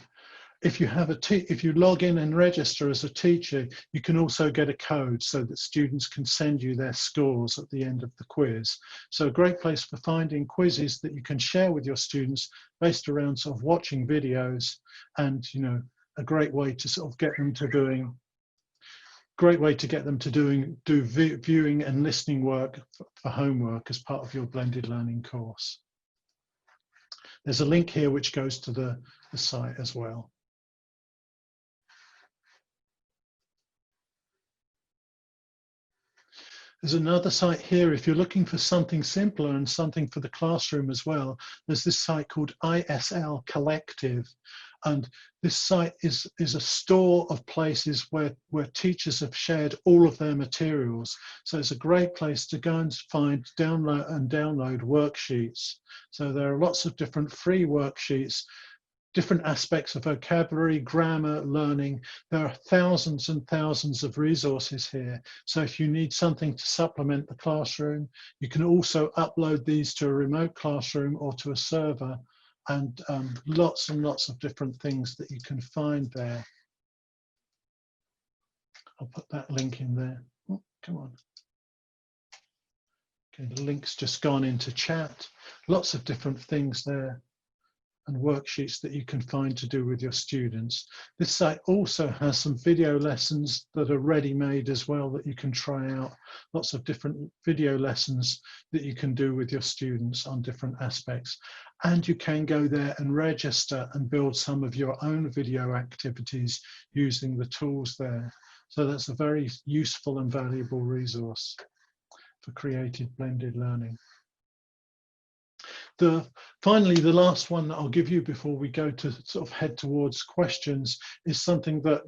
S2: If you have if you log in and register as a teacher, you can also get a code so that students can send you their scores at the end of the quiz. So a great place for finding quizzes that you can share with your students based around sort of watching videos, and a great way to sort of get them to doing viewing and listening work for homework as part of your blended learning course. There's a link here which goes to the site as well. There's another site here. If you're looking for something simpler and something for the classroom as well, there's this site called ISL Collective. And this site is a store of places where teachers have shared all of their materials. So it's a great place to go and download worksheets. So there are lots of different free worksheets, different aspects of vocabulary, grammar, learning. There are thousands and thousands of resources here. So if you need something to supplement the classroom, you can also upload these to a remote classroom or to a server, and lots and lots of different things that you can find there. I'll put that link in there. Oh, come on. Okay, the link's just gone into chat. Lots of different things there and worksheets that you can find to do with your students. This site also has some video lessons that are ready-made as well that you can try out. Lots of different video lessons that you can do with your students on different aspects. And you can go there and register and build some of your own video activities using the tools there. So that's a very useful and valuable resource for creative blended learning. Finally, the last one that I'll give you before we go to sort of head towards questions is something that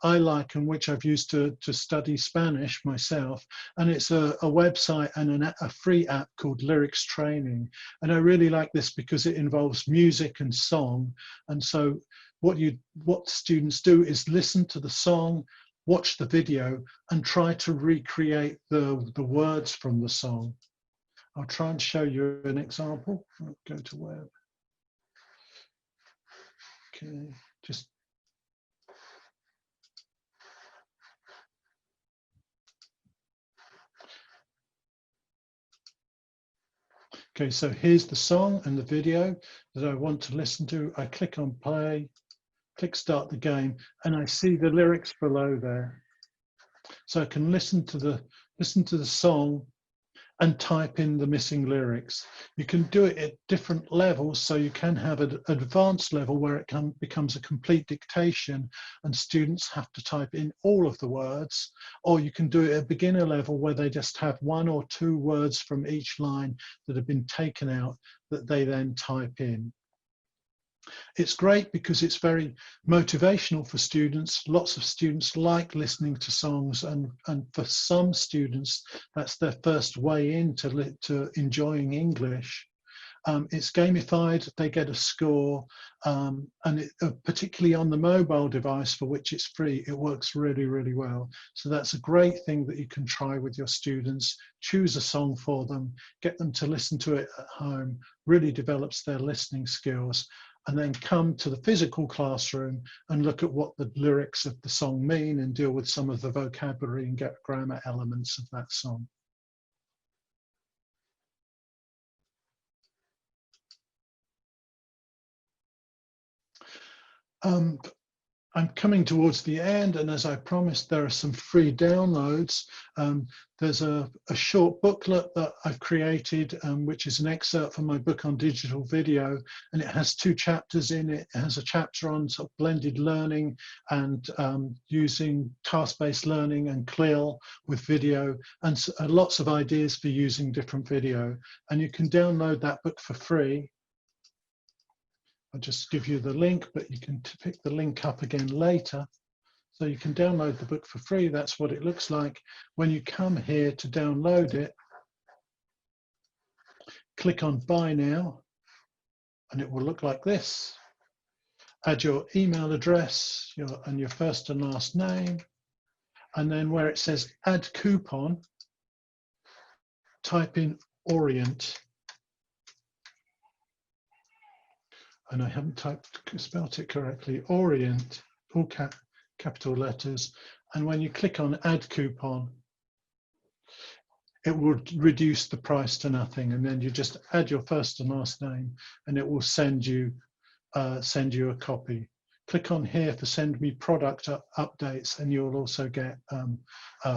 S2: I like and which I've used to study Spanish myself, and it's a website and a free app called Lyrics Training. And I really like this because it involves music and song. And so what students do is listen to the song, watch the video, and try to recreate the words from the song. I'll try and show you an example. I'll go to web. Okay, just. Okay, so here's the song and the video that I want to listen to. I click on play, click start the game, and I see the lyrics below there. So I can listen to the song and type in the missing lyrics. You can do it at different levels, so you can have an advanced level where it becomes a complete dictation and students have to type in all of the words, or you can do it at beginner level where they just have 1 or 2 words from each line that have been taken out that they then type in. It's great because it's very motivational for students. Lots of students like listening to songs, and for some students, that's their first way into enjoying English. It's gamified, they get a score, and particularly on the mobile device for which it's free, it works really, really well. So that's a great thing that you can try with your students. Choose a song for them, get them to listen to it at home, really develops their listening skills, and then come to the physical classroom and look at what the lyrics of the song mean and deal with some of the vocabulary and get grammar elements of that song. I'm coming towards the end, and as I promised, there are some free downloads. There's a short booklet that I've created, which is an excerpt from my book on digital video, and it has 2 chapters in it. It has a chapter on sort of blended learning and using task-based learning and CLIL with video, and lots of ideas for using different video. And you can download that book for free. I'll just give you the link, but you can pick the link up again later. So you can download the book for free. That's what it looks like. When you come here to download it, click on Buy Now, and it will look like this. Add your email address and your first and last name. And then where it says Add Coupon, type in Orient. and I haven't spelt it correctly, Orient, all capital letters. And when you click on add coupon, it will reduce the price to nothing. And then you just add your first and last name, and it will send you a copy. Click on here for send me product updates, and you'll also get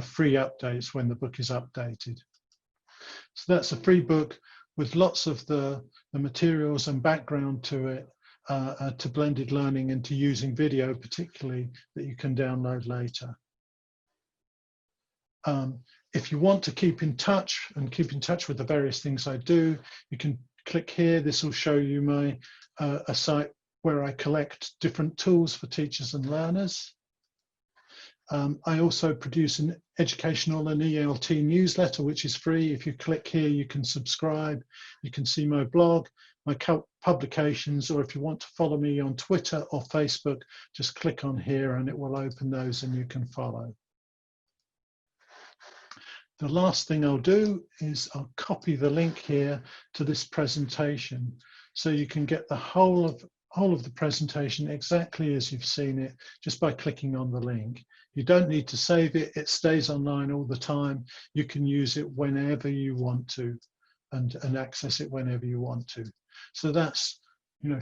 S2: free updates when the book is updated. So that's a free book with lots of the materials and background to it, to blended learning and to using video particularly, that you can download later. If you want to keep in touch with the various things I do, you can click here. This will show you my a site where I collect different tools for teachers and learners. I also produce an educational and ELT newsletter, which is free. If you click here, you can subscribe. You can see my blog, my publications, or if you want to follow me on Twitter or Facebook, just click on here and it will open those and you can follow. The last thing I'll do is I'll copy the link here to this presentation, so you can get the whole of the presentation exactly as you've seen it just by clicking on the link. You don't need to save it. It stays online all the time. You can use it whenever you want to and access it whenever you want to. So that's,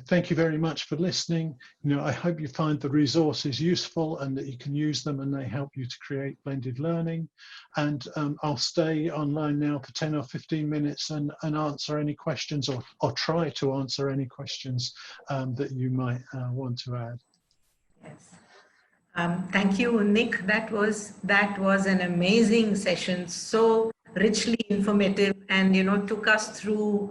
S2: thank you very much for listening. I hope you find the resources useful and that you can use them and they help you to create blended learning. And I'll stay online now for 10 or 15 minutes and answer any questions, or try to answer any questions that you might want to add.
S1: Yes. Thank you, Nik. That was an amazing session, so richly informative, and took us through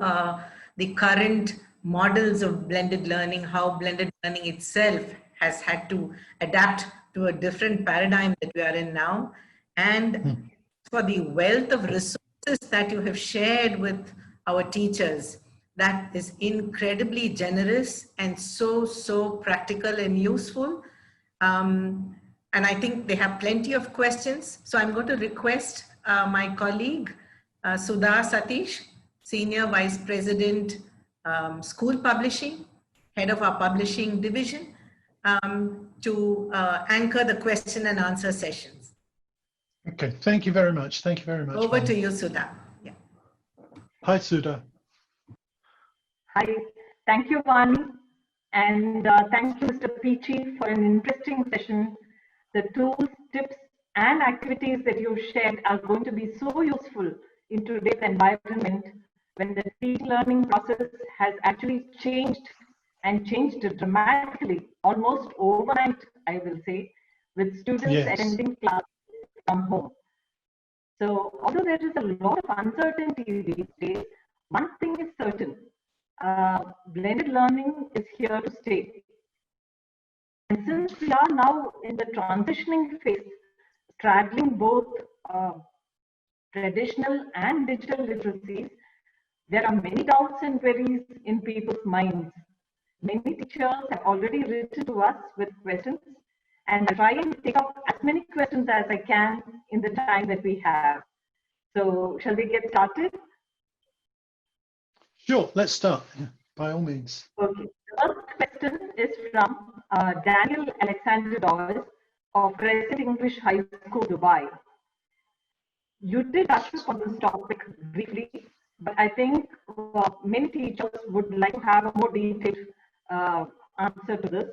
S1: the current models of blended learning, how blended learning itself has had to adapt to a different paradigm that we are in now, and for the wealth of resources that you have shared with our teachers. That is incredibly generous and so practical and useful. And I think they have plenty of questions. So I'm going to request my colleague, Sudha Satish, Senior Vice President, School Publishing, Head of our Publishing Division, to anchor the question and answer sessions.
S2: Okay, thank you very much. Thank you very much.
S1: Over to you, Sudha. Yeah.
S2: Hi, Sudha.
S3: Hi, thank you, Vani. And thank you, Mr. Peachey, for an interesting session. The tools, tips, and activities that you've shared are going to be so useful in today's environment, when the teaching learning process has actually changed, and changed dramatically, almost overnight, I will say, with students attending classes from home. So although there is a lot of uncertainty these days, one thing is certain. Blended learning is here to stay. And since we are now in the transitioning phase, straddling both traditional and digital literacies, there are many doubts and queries in people's minds. Many teachers have already written to us with questions, and I'll try and take up as many questions as I can in the time that we have. So shall we get started?
S2: Sure, let's start, by all means.
S3: Okay, the first question is from Daniel Alexander Dawes of Crescent English High School, Dubai. You did touch upon this topic briefly, but I think many teachers would like to have a more detailed answer to this.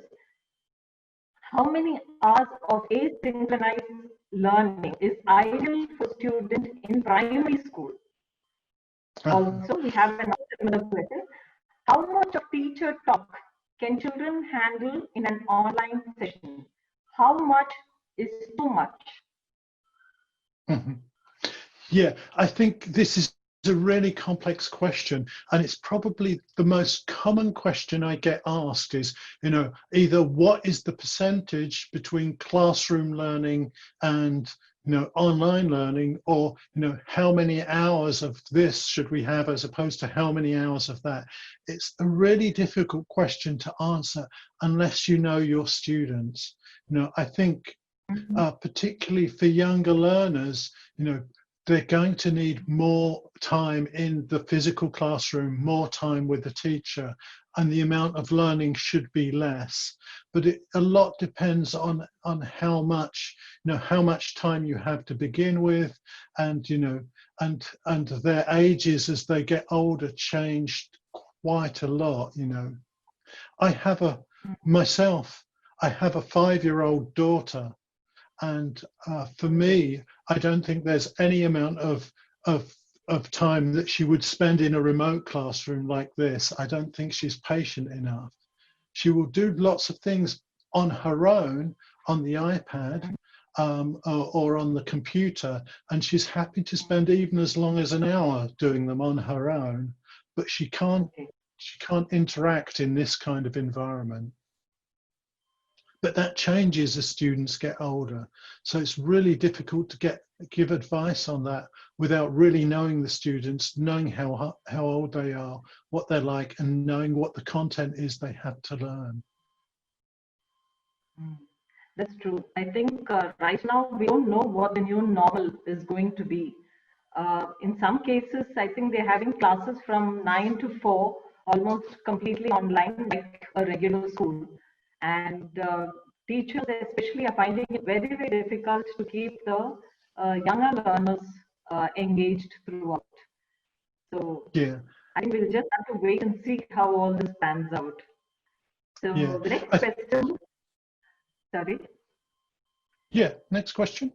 S3: How many hours of asynchronized learning is ideal for students in primary school? Also, we have another question. How much of teacher talk can children handle in an online session? How much is too much?
S2: Yeah, I think this is a really complex question, and it's probably the most common question I get asked is, either what is the percentage between classroom learning and online learning, or how many hours of this should we have as opposed to how many hours of that. It's a really difficult question to answer unless you know your students. I think particularly for younger learners, they're going to need more time in the physical classroom, more time with the teacher. and the amount of learning should be less. But a lot depends on how much, how much time you have to begin with, and and their ages as they get older changed quite a lot. I have a 5-year-old daughter, and for me, I don't think there's any amount of time that she would spend in a remote classroom like this. I don't think she's patient enough. She will do lots of things on her own on the iPad or on the computer, and she's happy to spend even as long as an hour doing them on her own, but she can't interact in this kind of environment. But that changes as students get older. So it's really difficult to give advice on that without really knowing the students, knowing how old they are, what they're like, and knowing what the content is they have to learn.
S3: That's true. I think right now we don't know what the new normal is going to be. In some cases, I think they're having classes from 9 to 4, almost completely online, like a regular school. And teachers especially are finding it very, very difficult to keep the younger learners engaged throughout. So
S2: yeah,
S3: I think we'll just have to wait and see how all this pans out. So the next question, sorry.
S2: Yeah, next question.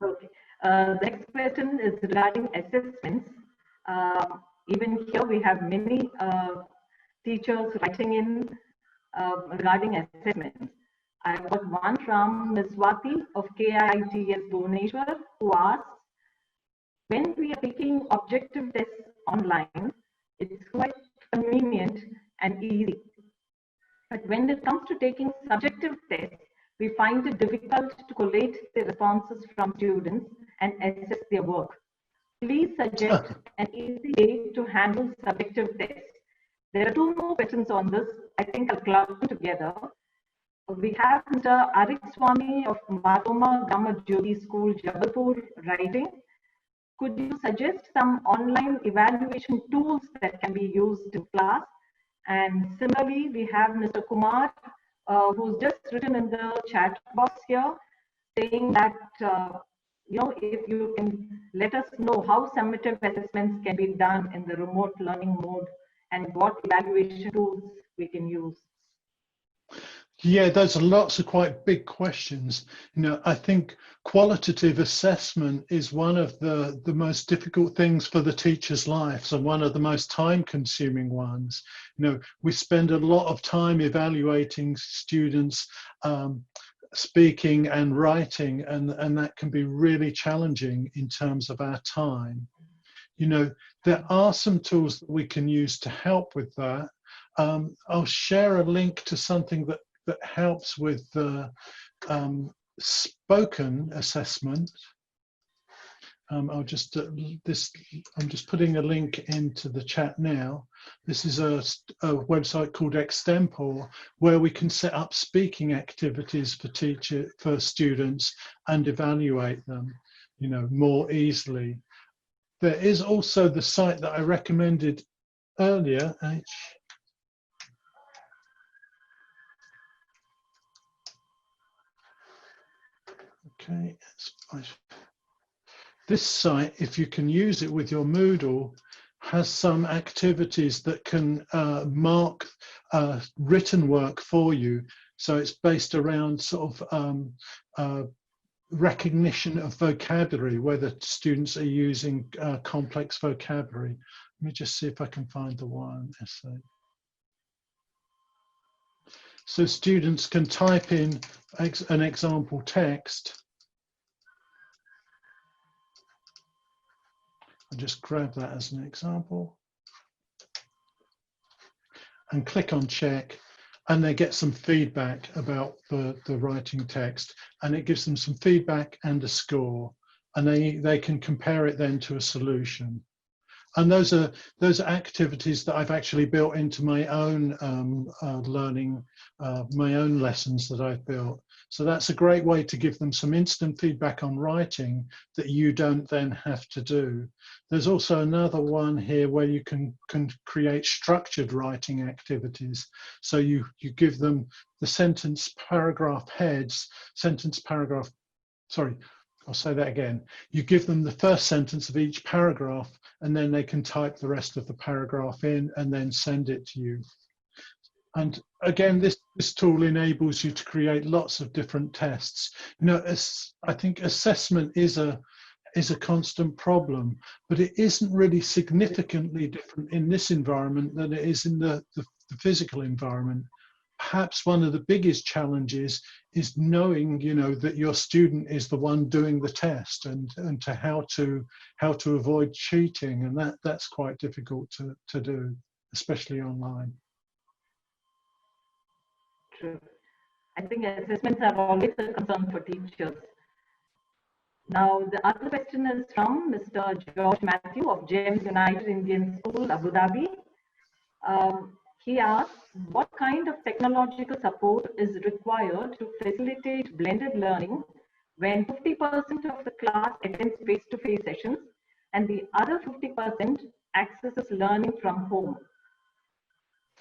S3: Okay. The next question is regarding assessments. Even here we have many teachers writing in regarding assessments. I got one from Ms. Swati of KIITS Bhubaneswar, who asks, when we are taking objective tests online, it's quite convenient and easy. But when it comes to taking subjective tests, we find it difficult to collate the responses from students and assess their work. Please suggest an easy way to handle subjective tests. There are 2 more questions on this. I think I'll club them together. We have Mr. Arik Swami of Matoma Gamma Jyoti School, Jabalpur, writing. Could you suggest some online evaluation tools that can be used in class? And similarly, we have Mr. Kumar, who's just written in the chat box here, saying that, if you can let us know how summative assessments can be done in the remote learning mode and what evaluation tools we can use.
S2: Yeah, those are lots of quite big questions. I think qualitative assessment is one of the most difficult things for the teachers' lives and one of the most time-consuming ones. We spend a lot of time evaluating students speaking and writing, and that can be really challenging in terms of our time. There are some tools that we can use to help with that. I'll share a link to something that helps with spoken assessment. I'm just putting a link into the chat now. This is a website called Extempore, where we can set up speaking activities for students and evaluate them, more easily. There is also the site that I recommended earlier. Okay, this site, if you can use it with your Moodle, has some activities that can mark written work for you. So it's based around sort of recognition of vocabulary, whether students are using complex vocabulary. Let me just see if I can find the one essay. So students can type in an example text. I'll just grab that as an example and click on check, and they get some feedback about the writing text, and it gives them some feedback and a score, and they can compare it then to a solution. And those are activities that I've actually built into my own learning, my own lessons that I've built. So that's a great way to give them some instant feedback on writing that you don't then have to do. There's also another one here where you can create structured writing activities. So you give them the sentence paragraph heads, I'll say that again. You give them the first sentence of each paragraph, and then they can type the rest of the paragraph in and then send it to you. And again, this tool enables you to create lots of different tests. You know, I think assessment is a constant problem, but it isn't really significantly different in this environment than it is in the physical environment. Perhaps one of the biggest challenges is knowing, you know, that your student is the one doing the test, and to how to avoid cheating, and that's quite difficult to do, especially online.
S3: True. I think assessments are always a concern for teachers. Now, the other question is from Mr. George Matthew of GEMS United Indian School, Abu Dhabi. He asks, what kind of technological support is required to facilitate blended learning when 50% of the class attends face-to-face sessions and the other 50% accesses learning from home?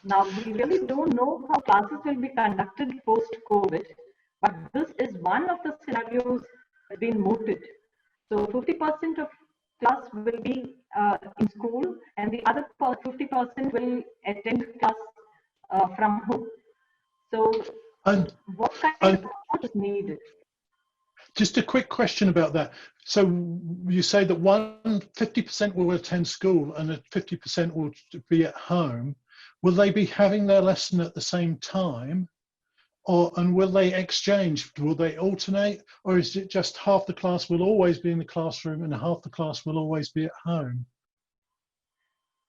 S3: Now, we really don't know how classes will be conducted post-COVID, but this is one of the scenarios that have been mooted. So 50% of class will be in school, and the other 50% will attend class from home. So what kind of support is needed?
S2: Just a quick question about that. So you say that 50% will attend school and 50% will be at home. Will they be having their lesson at the same time? And will they exchange? Will they alternate? Or is it just half the class will always be in the classroom and half the class will always be at home?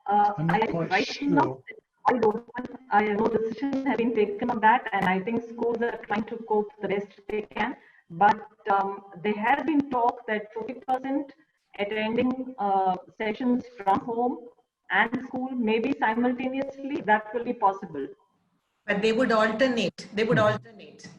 S2: I'm not quite sure.
S3: I know decisions have been taken on that, and I think schools are trying to cope the best they can. But there has been talk that 40% attending sessions from home and school, maybe simultaneously, that will be possible.
S1: But they would alternate. They would alternate.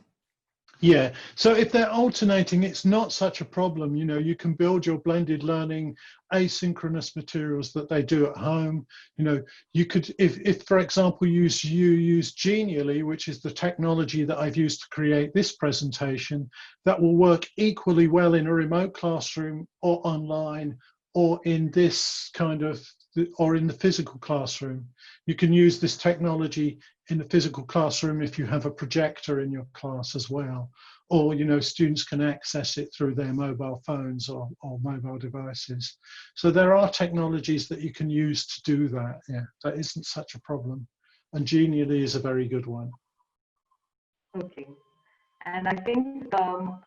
S2: Yeah, so if they're alternating, it's not such a problem. You know, you can build your blended learning asynchronous materials that they do at home. You know, you could, if for example, you use Genially, which is the technology that I've used to create this presentation, that will work equally well in a remote classroom or online, or in this kind of, or in the physical classroom. You can use this technology in the physical classroom if you have a projector in your class as well, or, you know, students can access it through their mobile phones or mobile devices. So there are technologies that you can use to do that. Yeah, that isn't such a problem. And Genially is a very good one.
S3: Okay. And I think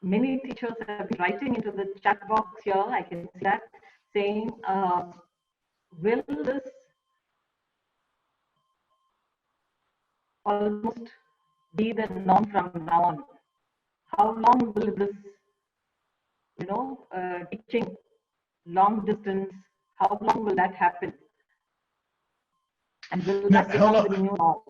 S3: many teachers have been writing into the chat box here, I can see that, saying, will this almost be the norm from now on? How long will this, you know, teaching long distance, how long will that happen? And will that become the new norm?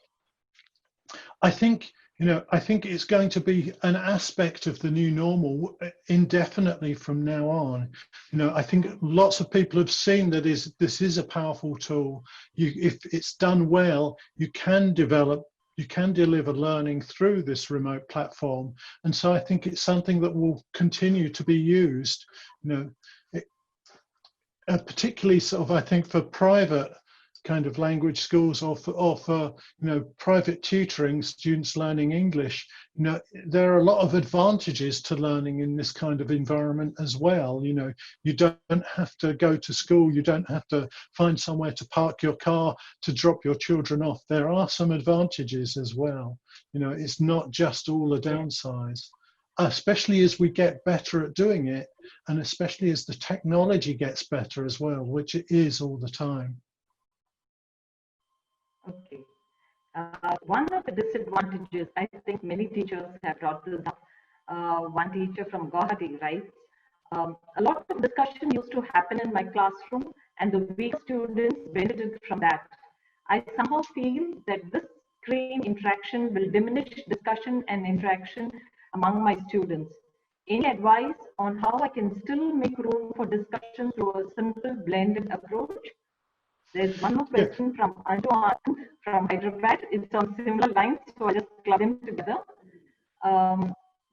S2: I think, you know, I think it's going to be an aspect of the new normal indefinitely from now on. You know, I think lots of people have seen that this is a powerful tool. If it's done well, you can deliver learning through this remote platform. And so I think it's something that will continue to be used, you know, particularly sort of, I think, for private kind of language schools, or for you know, private tutoring, students learning English. You know, there are a lot of advantages to learning in this kind of environment as well. You know, you don't have to go to school, you don't have to find somewhere to park your car to drop your children off. There are some advantages as well. You know, it's not just all a downside, especially as we get better at doing it, and especially as the technology gets better as well, which it is all the time.
S3: Okay. One of the disadvantages, I think many teachers have brought this up. One teacher from Guwahati writes, a lot of discussion used to happen in my classroom, and the weak students benefited from that. I somehow feel that this screen interaction will diminish discussion and interaction among my students. Any advice on how I can still make room for discussion through a simple blended approach? There's one more question from Antoine from Hyderabad. It's on similar lines, so I just club them together.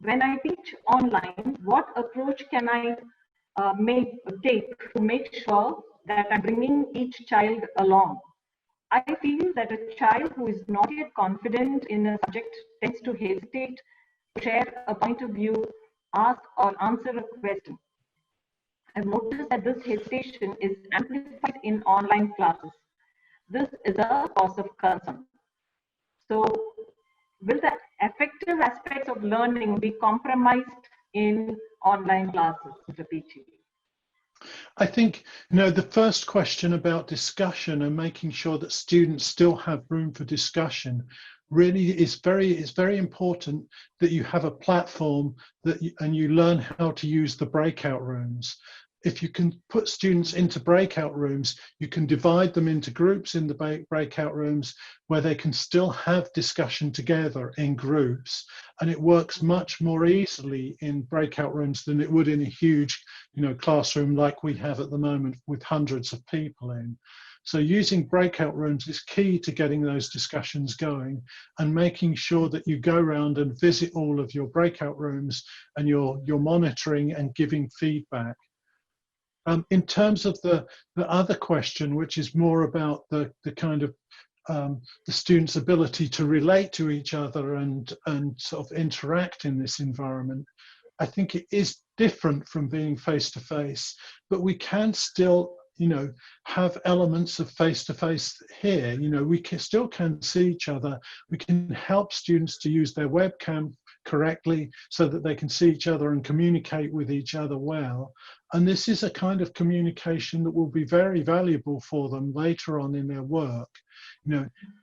S3: When I teach online, what approach can I take to make sure that I'm bringing each child along? I feel that a child who is not yet confident in a subject tends to hesitate to share a point of view, ask or answer a question. I've noticed that this hesitation is amplified in online classes. This is a cause of concern. So, will the effective aspects of learning be compromised in online classes, Mr. Peachey?
S2: I think, the first question about discussion and making sure that students still have room for discussion really is very important, that you have a platform and you learn how to use the breakout rooms. If you can put students into breakout rooms, you can divide them into groups in the breakout rooms where they can still have discussion together in groups. And it works much more easily in breakout rooms than it would in a huge, classroom like we have at the moment with hundreds of people in. So using breakout rooms is key to getting those discussions going and making sure that you go around and visit all of your breakout rooms and you're monitoring and giving feedback. In terms of the other question, which is more about the kind of the students' ability to relate to each other and sort of interact in this environment, I think it is different from being face-to-face, but we can still, have elements of face-to-face here. We still can see each other. We can help students to use their webcam correctly so that they can see each other and communicate with each other well. And this is a kind of communication that will be very valuable for them later on in their work.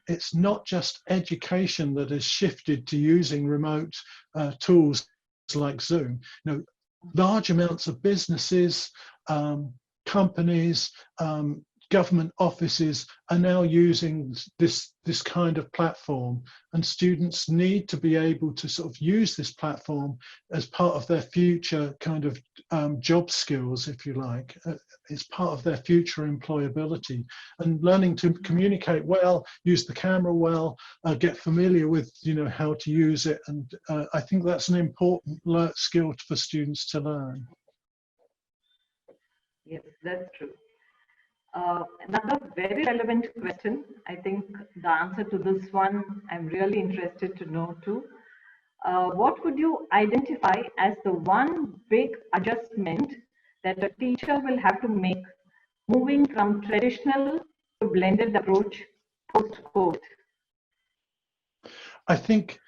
S2: It's not just education that has shifted to using remote tools like Zoom. Large amounts of businesses, companies, government offices are now using this kind of platform, and students need to be able to sort of use this platform as part of their future kind of job skills, if you like. It's part of their future employability, and learning to communicate well, use the camera well, get familiar with how to use it, and I think that's an important skill for students to learn.
S3: Yes, that's true. Another very relevant question. I think the answer to this one, I'm really interested to know too. What would you identify as the one big adjustment that a teacher will have to make moving from traditional to blended approach post-COVID?
S2: I think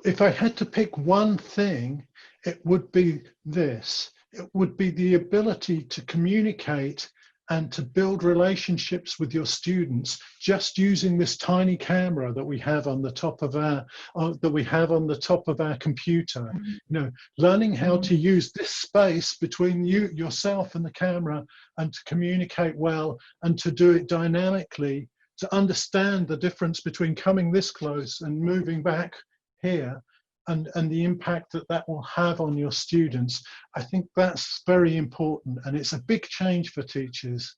S2: if I had to pick one thing, it would be this. It would be the ability to communicate and to build relationships with your students just using this tiny camera that we have on the top of our computer. Learning how to use this space between yourself and the camera, and to communicate well and to do it dynamically, to understand the difference between coming this close and moving back here, and the impact that will have on your students. I think that's very important, and it's a big change for teachers.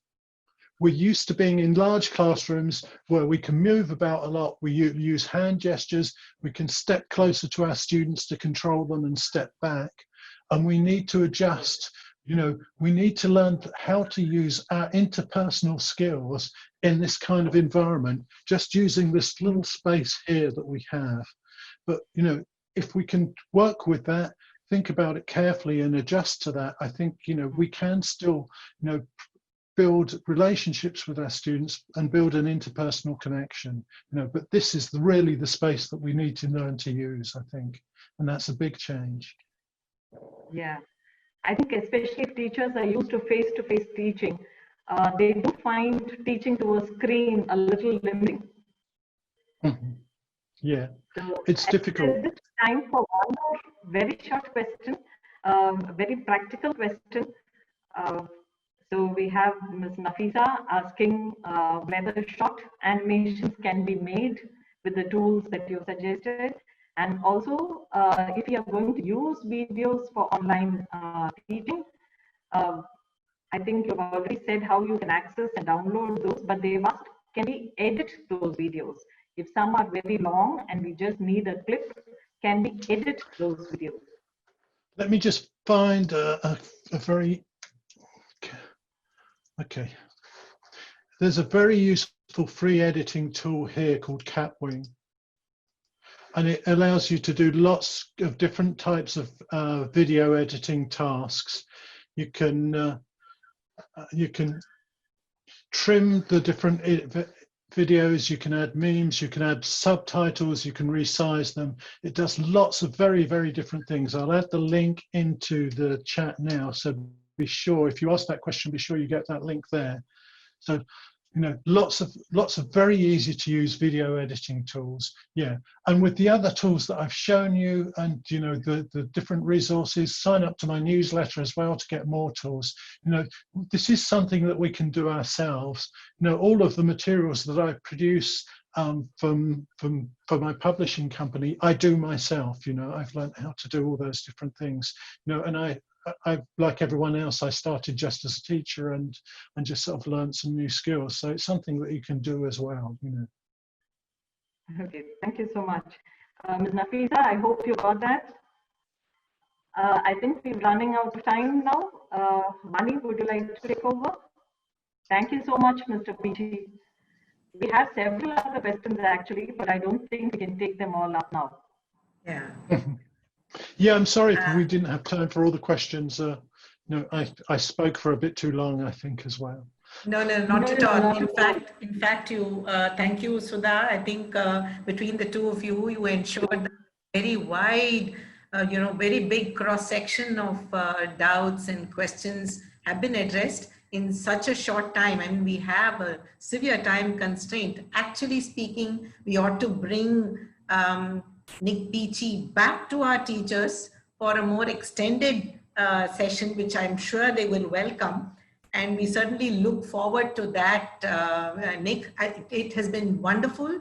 S2: We're used to being in large classrooms where we can move about a lot. We use hand gestures. We can step closer to our students to control them and step back. And we need to adjust. We need to learn how to use our interpersonal skills in this kind of environment, just using this little space here that we have. But, if we can work with that, think about it carefully and adjust to that, I think, we can still, build relationships with our students and build an interpersonal connection, but this is really the space that we need to learn to use, I think, and that's a big change.
S3: Yeah, I think especially if teachers are used to face-to-face teaching, they do find teaching through a screen a little limiting.
S2: Mm-hmm. Yeah,
S3: so
S2: it's difficult.
S3: This time for one more very short question, very practical question. So we have Ms. Nafisa asking whether short animations can be made with the tools that you suggested. And also, if you are going to use videos for online teaching, I think you've already said how you can access and download those, but they must, can we edit those videos? If some are very long and we just need a clip, can we edit those videos?
S2: Let me just find a very, okay. There's a very useful free editing tool here called Catwing. And it allows you to do lots of different types of video editing tasks. You can trim the different videos, you can add memes, you can add subtitles, you can resize them. It does lots of very, very different things. I'll add the link into the chat now. So be sure, if you ask that question, be sure you get that link there. So, you know, lots of very easy to use video editing tools. Yeah, and with the other tools that I've shown you, and you know, the different resources, sign up to my newsletter as well to get more tools. You know, this is something that we can do ourselves. You know, all of the materials that I produce for my publishing company, I do myself. You know, I've learned how to do all those different things. You know, and I like everyone else, I started just as a teacher and just sort of learned some new skills. So it's something that you can do as well, you know.
S3: Okay, thank you so much. Ms. Nafisa, I hope you got that. I think we're running out of time now. Mani, would you like to take over? Thank you so much, Mr. Peachey. We have several other questions actually, but I don't think we can take them all up now.
S1: Yeah.
S2: Yeah, I'm sorry if we didn't have time for all the questions. No, I spoke for a bit too long, I think, as well.
S1: No, not at all. In fact, you thank you, Sudha. I think between the two of you, you ensured that very wide, you know, very big cross section of doubts and questions have been addressed in such a short time. I mean, we have a severe time constraint. Actually speaking, we ought to bring Nik Peachey back to our teachers for a more extended session, which I'm sure they will welcome. And we certainly look forward to that, Nik. It has been wonderful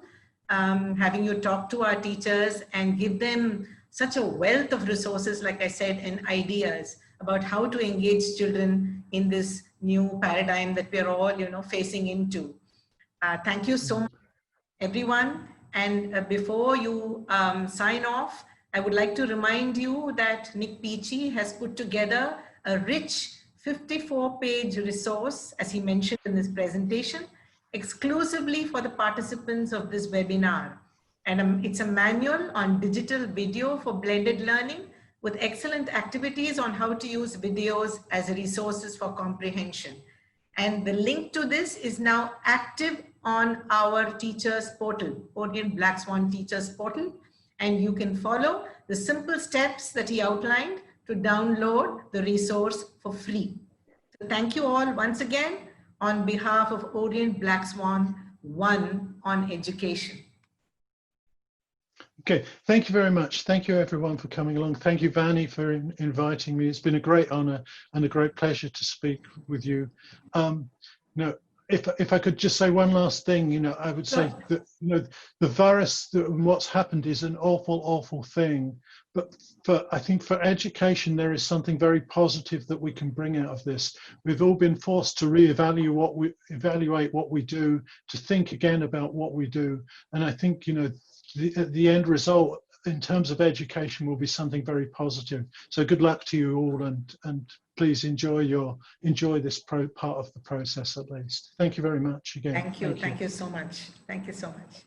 S1: having you talk to our teachers and give them such a wealth of resources, like I said, and ideas about how to engage children in this new paradigm that we're all, you know, facing into. Thank you so much, everyone. And before you sign off, I would like to remind you that Nik Peachey has put together a rich 54-page resource, as he mentioned in his presentation, exclusively for the participants of this webinar. And it's a manual on digital video for blended learning with excellent activities on how to use videos as resources for comprehension. And the link to this is now active on our teachers portal, Orient BlackSwan teachers portal. And you can follow the simple steps that he outlined to download the resource for free. So thank you all once again on behalf of Orient BlackSwan 1 on education.
S2: Okay, thank you very much. Thank you everyone for coming along. Thank you, Vani, for inviting me. It's been a great honor and a great pleasure to speak with you. No, if I could just say one last thing, you know, I would say that, you know, the virus, what's happened is an awful, awful thing. But I think for education, there is something very positive that we can bring out of this. We've all been forced to evaluate what we do, to think again about what we do. And I think, you know, the end result in terms of education will be something very positive. So good luck to you all, and please enjoy this part of the process at least. Thank you very much again.
S1: Thank you so much. Thank you so much.